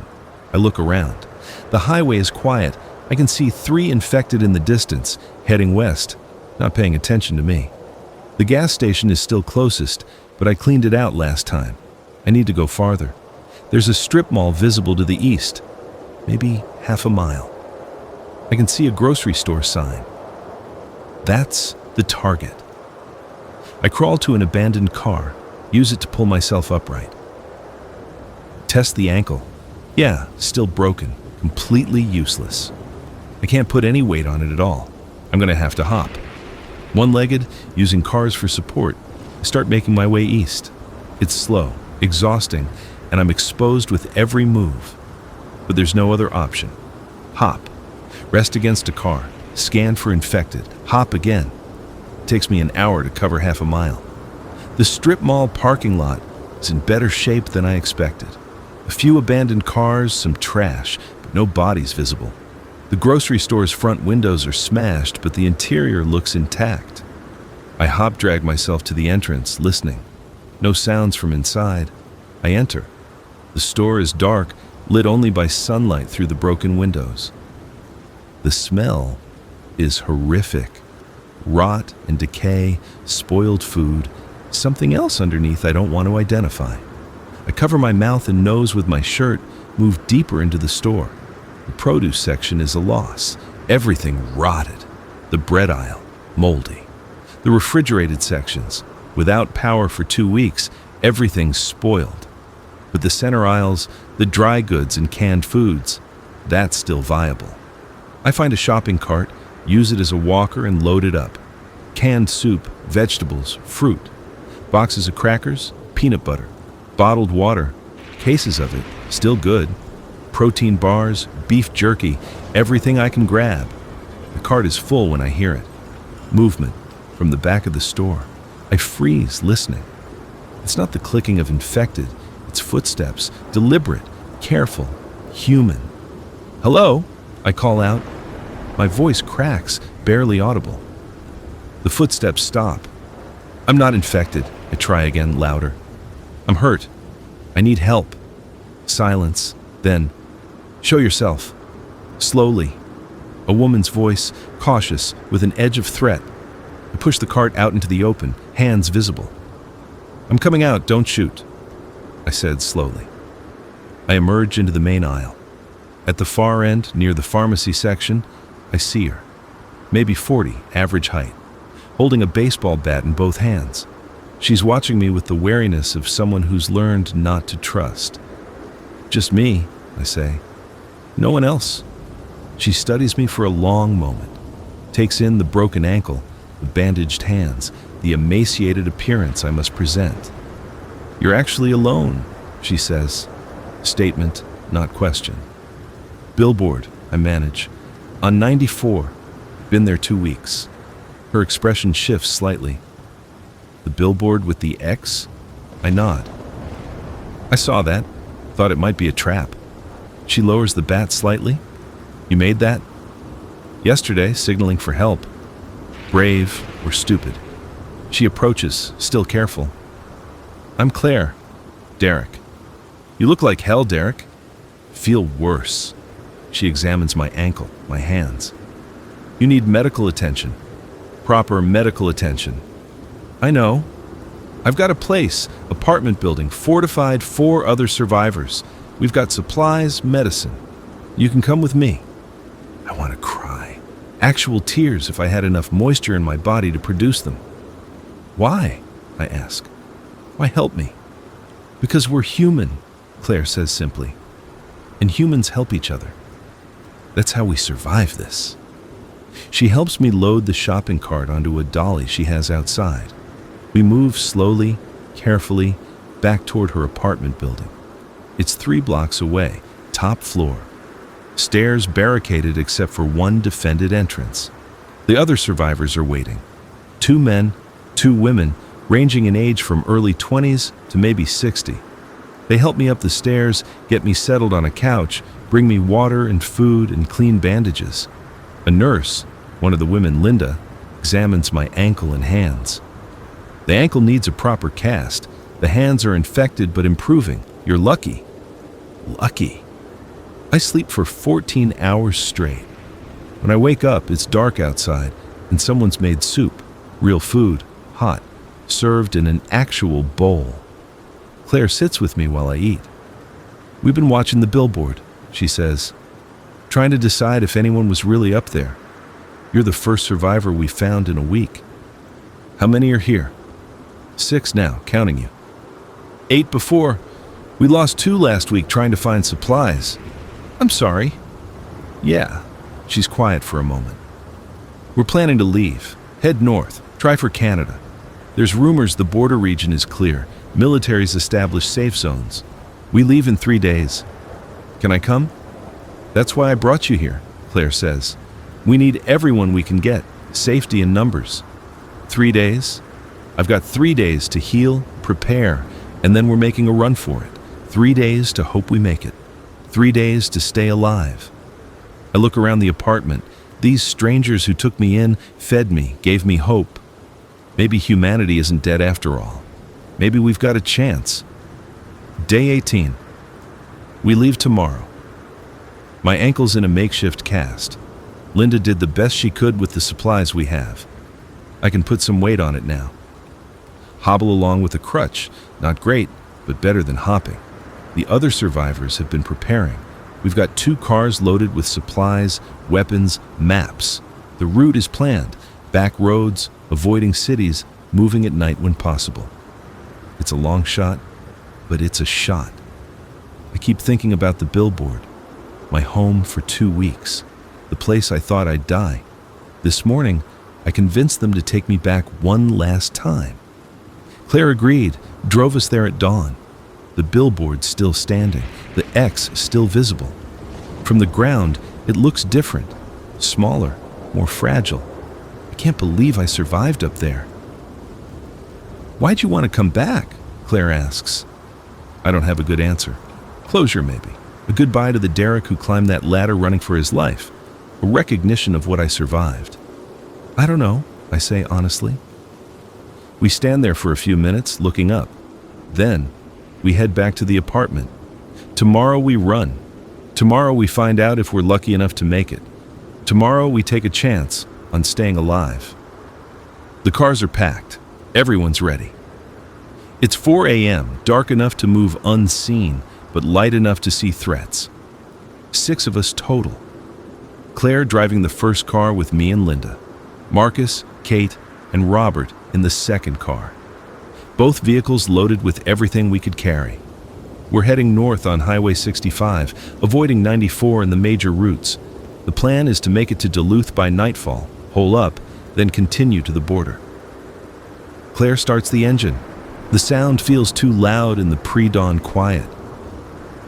I look around. The highway is quiet. I can see 3 infected in the distance, heading west, not paying attention to me. The gas station is still closest, but I cleaned it out last time. I need to go farther. There's a strip mall visible to the east, maybe half a mile. I can see a grocery store sign. That's the target. I crawl to an abandoned car, use it to pull myself upright. Test the ankle. Yeah, still broken, completely useless. I can't put any weight on it at all. I'm gonna have to hop. One-legged, using cars for support, I start making my way east. It's slow, exhausting, and I'm exposed with every move. But there's no other option. Hop. Rest against a car. Scan for infected. Hop again. It takes me an hour to cover half a mile. The strip mall parking lot is in better shape than I expected. A few abandoned cars, some trash, but no bodies visible. The grocery store's front windows are smashed, but the interior looks intact. I hop-drag myself to the entrance, listening. No sounds from inside. I enter. The store is dark, lit only by sunlight through the broken windows. The smell is horrific. Rot and decay, spoiled food, something else underneath I don't want to identify. I cover my mouth and nose with my shirt, move deeper into the store. The produce section is a loss. Everything rotted. The bread aisle, moldy. The refrigerated sections, without power for 2 weeks, everything's spoiled. But the center aisles, the dry goods and canned foods, that's still viable. I find a shopping cart, use it as a walker and load it up. Canned soup, vegetables, fruit. Boxes of crackers, peanut butter, bottled water, cases of it, still good. Protein bars, beef jerky, everything I can grab. The cart is full when I hear it. Movement from the back of the store. I freeze, listening. It's not the clicking of infected, it's footsteps, deliberate, careful, human. Hello, I call out. My voice cracks, barely audible. The footsteps stop. I'm not infected, I try again, louder. I'm hurt. I need help. Silence, then, show yourself. Slowly. A woman's voice, cautious, with an edge of threat. I push the cart out into the open, hands visible. I'm coming out, don't shoot, I said slowly. I emerge into the main aisle. At the far end, near the pharmacy section, I see her. Maybe 40, average height, holding a baseball bat in both hands. She's watching me with the wariness of someone who's learned not to trust. Just me, I say. No one else. She studies me for a long moment, takes in the broken ankle, the bandaged hands, the emaciated appearance I must present. You're actually alone, she says. Statement, not question. Billboard, I manage. On 94. Been there 2 weeks. Her expression shifts slightly. The billboard with the X? I nod. I saw that. Thought it might be a trap. She lowers the bat slightly. You made that? Yesterday, signaling for help. brave or stupid. She approaches, still careful. I'm Claire. Derek. You look like hell, Derek. Feel worse. She examines my ankle, my hands. You need medical attention. Proper medical attention. I know. I've got a place, apartment building, fortified, 4 other survivors. We've got supplies, medicine. You can come with me. I want to cry. Actual tears if I had enough moisture in my body to produce them. Why? I ask. Why help me? Because we're human, Claire says simply. And humans help each other. That's how we survive this. She helps me load the shopping cart onto a dolly she has outside. We move slowly, carefully, back toward her apartment building. It's 3 blocks away, top floor. Stairs barricaded except for one defended entrance. The other survivors are waiting. 2 men, 2 women, ranging in age from early 20s to maybe 60. They help me up the stairs, get me settled on a couch, bring me water and food and clean bandages. A nurse, one of the women, Linda, examines my ankle and hands. The ankle needs a proper cast. The hands are infected but improving. You're lucky. Lucky. I sleep for 14 hours straight. When I wake up, it's dark outside, and someone's made soup, real food, hot, served in an actual bowl. Claire sits with me while I eat. We've been watching the billboard, she says, trying to decide if anyone was really up there. You're the first survivor we found in a week. How many are here? 6 now, counting you. 8 before. We lost 2 last week trying to find supplies. I'm sorry. Yeah. She's quiet for a moment. We're planning to leave. Head north. Try for Canada. There's rumors the border region is clear. Military's established safe zones. We leave in 3 days. Can I come? That's why I brought you here, Claire says. We need everyone we can get. Safety in numbers. 3 days? I've got 3 days to heal, prepare, and then we're making a run for it. 3 days to hope we make it. 3 days to stay alive. I look around the apartment. These strangers who took me in, fed me, gave me hope. Maybe humanity isn't dead after all. Maybe we've got a chance. Day 18. We leave tomorrow. My ankle's in a makeshift cast. Linda did the best she could with the supplies we have. I can put some weight on it now. Hobble along with a crutch. Not great, but better than hopping. The other survivors have been preparing. We've got 2 cars loaded with supplies, weapons, maps. The route is planned. Back roads, avoiding cities, moving at night when possible. It's a long shot, but it's a shot. I keep thinking about the billboard. My home for 2 weeks. The place I thought I'd die. This morning, I convinced them to take me back one last time. Claire agreed, drove us there at dawn. The billboard's still standing, the X still visible. From the ground, it looks different, smaller, more fragile. I can't believe I survived up there. Why'd you want to come back? Claire asks. I don't have a good answer. Closure, maybe. A goodbye to the Derek who climbed that ladder running for his life. A recognition of what I survived. I don't know, I say honestly. We stand there for a few minutes, looking up. Then, we head back to the apartment. Tomorrow we run. Tomorrow we find out if we're lucky enough to make it. Tomorrow we take a chance on staying alive. The cars are packed. Everyone's ready. It's 4 a.m., dark enough to move unseen, but light enough to see threats. 6 of us total. Claire driving the first car with me and Linda. Marcus, Kate, and Robert in the second car. Both vehicles loaded with everything we could carry. We're heading north on Highway 65, avoiding 94 and the major routes. The plan is to make it to Duluth by nightfall, hole up, then continue to the border. Claire starts the engine. The sound feels too loud in the pre-dawn quiet.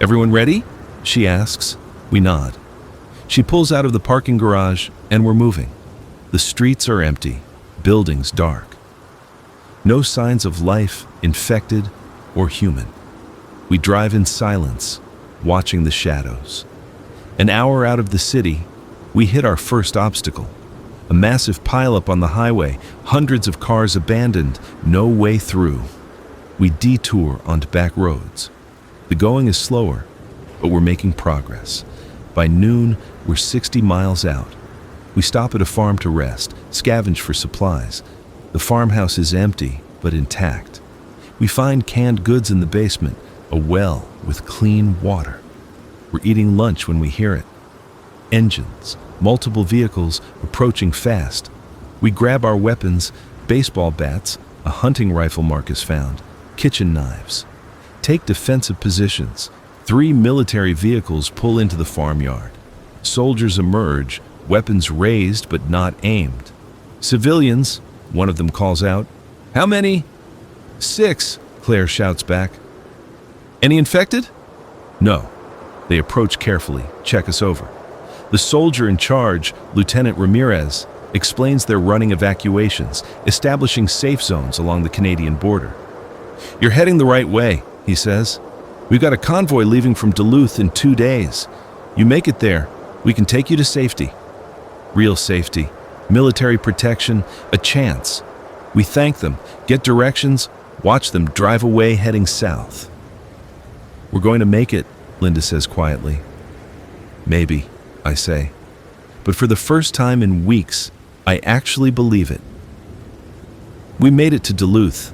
Everyone ready? She asks. We nod. She pulls out of the parking garage, and we're moving. The streets are empty, buildings dark. No signs of life, infected or human. We drive in silence, watching the shadows. An hour out of the city, we hit our first obstacle. A massive pileup on the highway, hundreds of cars abandoned, no way through. We detour onto back roads. The going is slower, but we're making progress. By noon, we're 60 miles out. We stop at a farm to rest, scavenge for supplies. The farmhouse is empty, but intact. We find canned goods in the basement, a well with clean water. We're eating lunch when we hear it. Engines, multiple vehicles approaching fast. We grab our weapons, baseball bats, a hunting rifle mark is found, kitchen knives. Take defensive positions. 3 military vehicles pull into the farmyard. Soldiers emerge, weapons raised but not aimed. Civilians, one of them calls out. How many? 6, Claire shouts back. Any infected? No. They approach carefully, check us over. The soldier in charge, Lieutenant Ramirez, explains they're running evacuations, establishing safe zones along the Canadian border. You're heading the right way, he says. We've got a convoy leaving from Duluth in 2 days. You make it there, we can take you to safety. Real safety, military protection, a chance. We thank them, get directions, watch them drive away heading south. We're going to make it, Linda says quietly. Maybe, I say. But for the first time in weeks, I actually believe it. We made it to Duluth.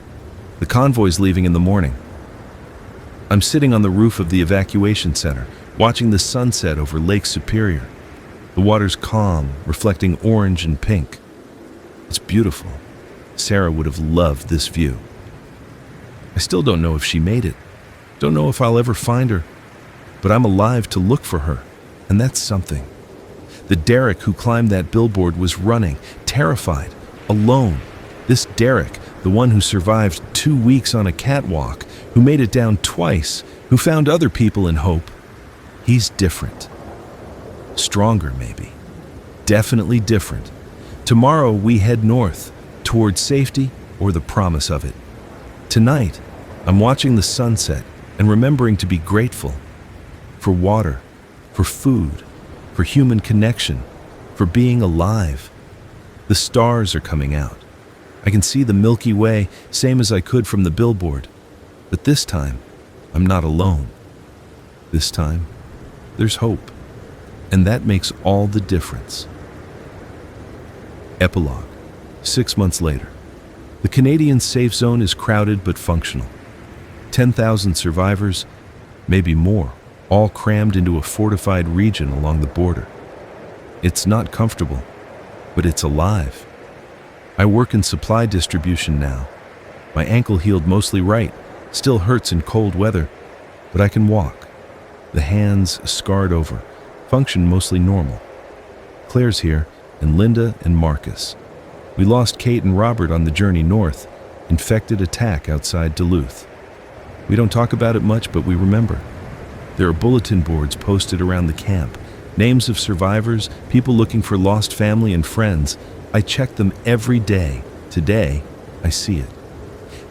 The convoy's leaving in the morning. I'm sitting on the roof of the evacuation center, watching the sunset over Lake Superior. The water's calm, reflecting orange and pink. It's beautiful. Sarah would have loved this view. I still don't know if she made it. Don't know if I'll ever find her. But I'm alive to look for her, and that's something. The Derek who climbed that billboard was running, terrified, alone. This Derek, the one who survived 2 weeks on a catwalk, who made it down twice, who found other people in hope. He's different. Stronger, maybe. Definitely different. Tomorrow we head north, toward safety or the promise of it. Tonight, I'm watching the sunset and remembering to be grateful for water, for food, for human connection, for being alive. The stars are coming out. I can see the Milky Way, same as I could from the billboard. But this time, I'm not alone. This time, there's hope. And that makes all the difference. Epilogue. 6 months later. The Canadian safe zone is crowded but functional. 10,000 survivors, maybe more, all crammed into a fortified region along the border. It's not comfortable, but it's alive. I work in supply distribution now. My ankle healed mostly right, still hurts in cold weather, but I can walk. The hands scarred over, function mostly normal. Claire's here, and Linda and Marcus. We lost Kate and Robert on the journey north, infected attack outside Duluth. We don't talk about it much, but we remember. There are bulletin boards posted around the camp, names of survivors, people looking for lost family and friends. I check them every day. Today, I see it.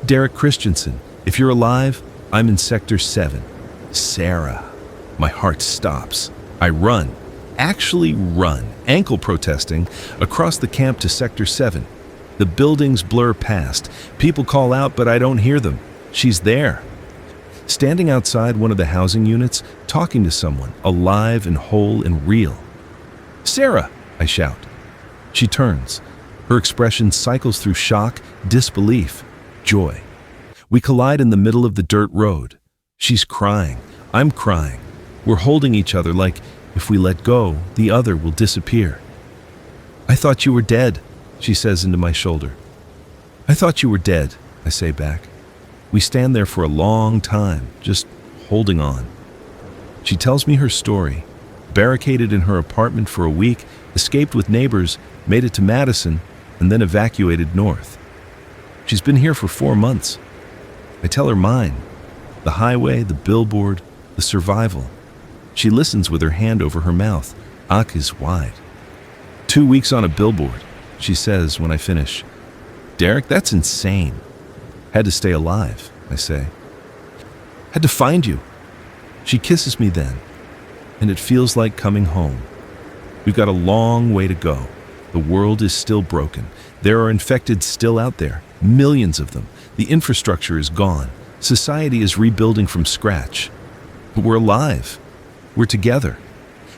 Derek Christensen, if you're alive, I'm in Sector 7. Sarah. My heart stops. I run. Actually run, ankle protesting, across the camp to Sector 7. The buildings blur past. People call out, but I don't hear them. She's there. Standing outside one of the housing units, talking to someone, alive and whole and real. Sarah, I shout. She turns. Her expression cycles through shock, disbelief, joy. We collide in the middle of the dirt road. She's crying. I'm crying. We're holding each other like, if we let go, the other will disappear. I thought you were dead, she says into my shoulder. I thought you were dead, I say back. We stand there for a long time, just holding on. She tells me her story. Barricaded in her apartment for a week, escaped with neighbors, made it to Madison, and then evacuated north. She's been here for 4 months. I tell her mine. The highway, the billboard, the survival. She listens with her hand over her mouth, eyes wide. 2 weeks on a billboard, she says when I finish. Derek, that's insane. Had to stay alive, I say. Had to find you. She kisses me then, and it feels like coming home. We've got a long way to go. The world is still broken. There are infected still out there, millions of them. The infrastructure is gone. Society is rebuilding from scratch. But we're alive. We're together.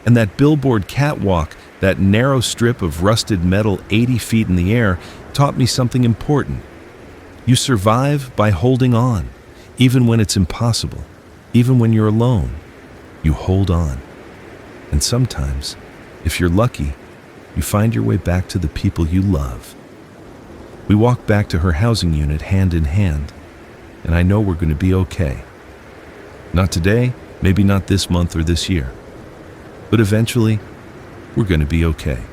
And that Billboard Catwalk, that narrow strip of rusted metal 80 feet in the air, taught me something important. You survive by holding on, even when it's impossible, even when you're alone. You hold on. And sometimes, if you're lucky, you find your way back to the people you love. We walk back to her housing unit hand in hand, and I know we're going to be okay. Not today, maybe not this month or this year, but eventually, we're going to be okay.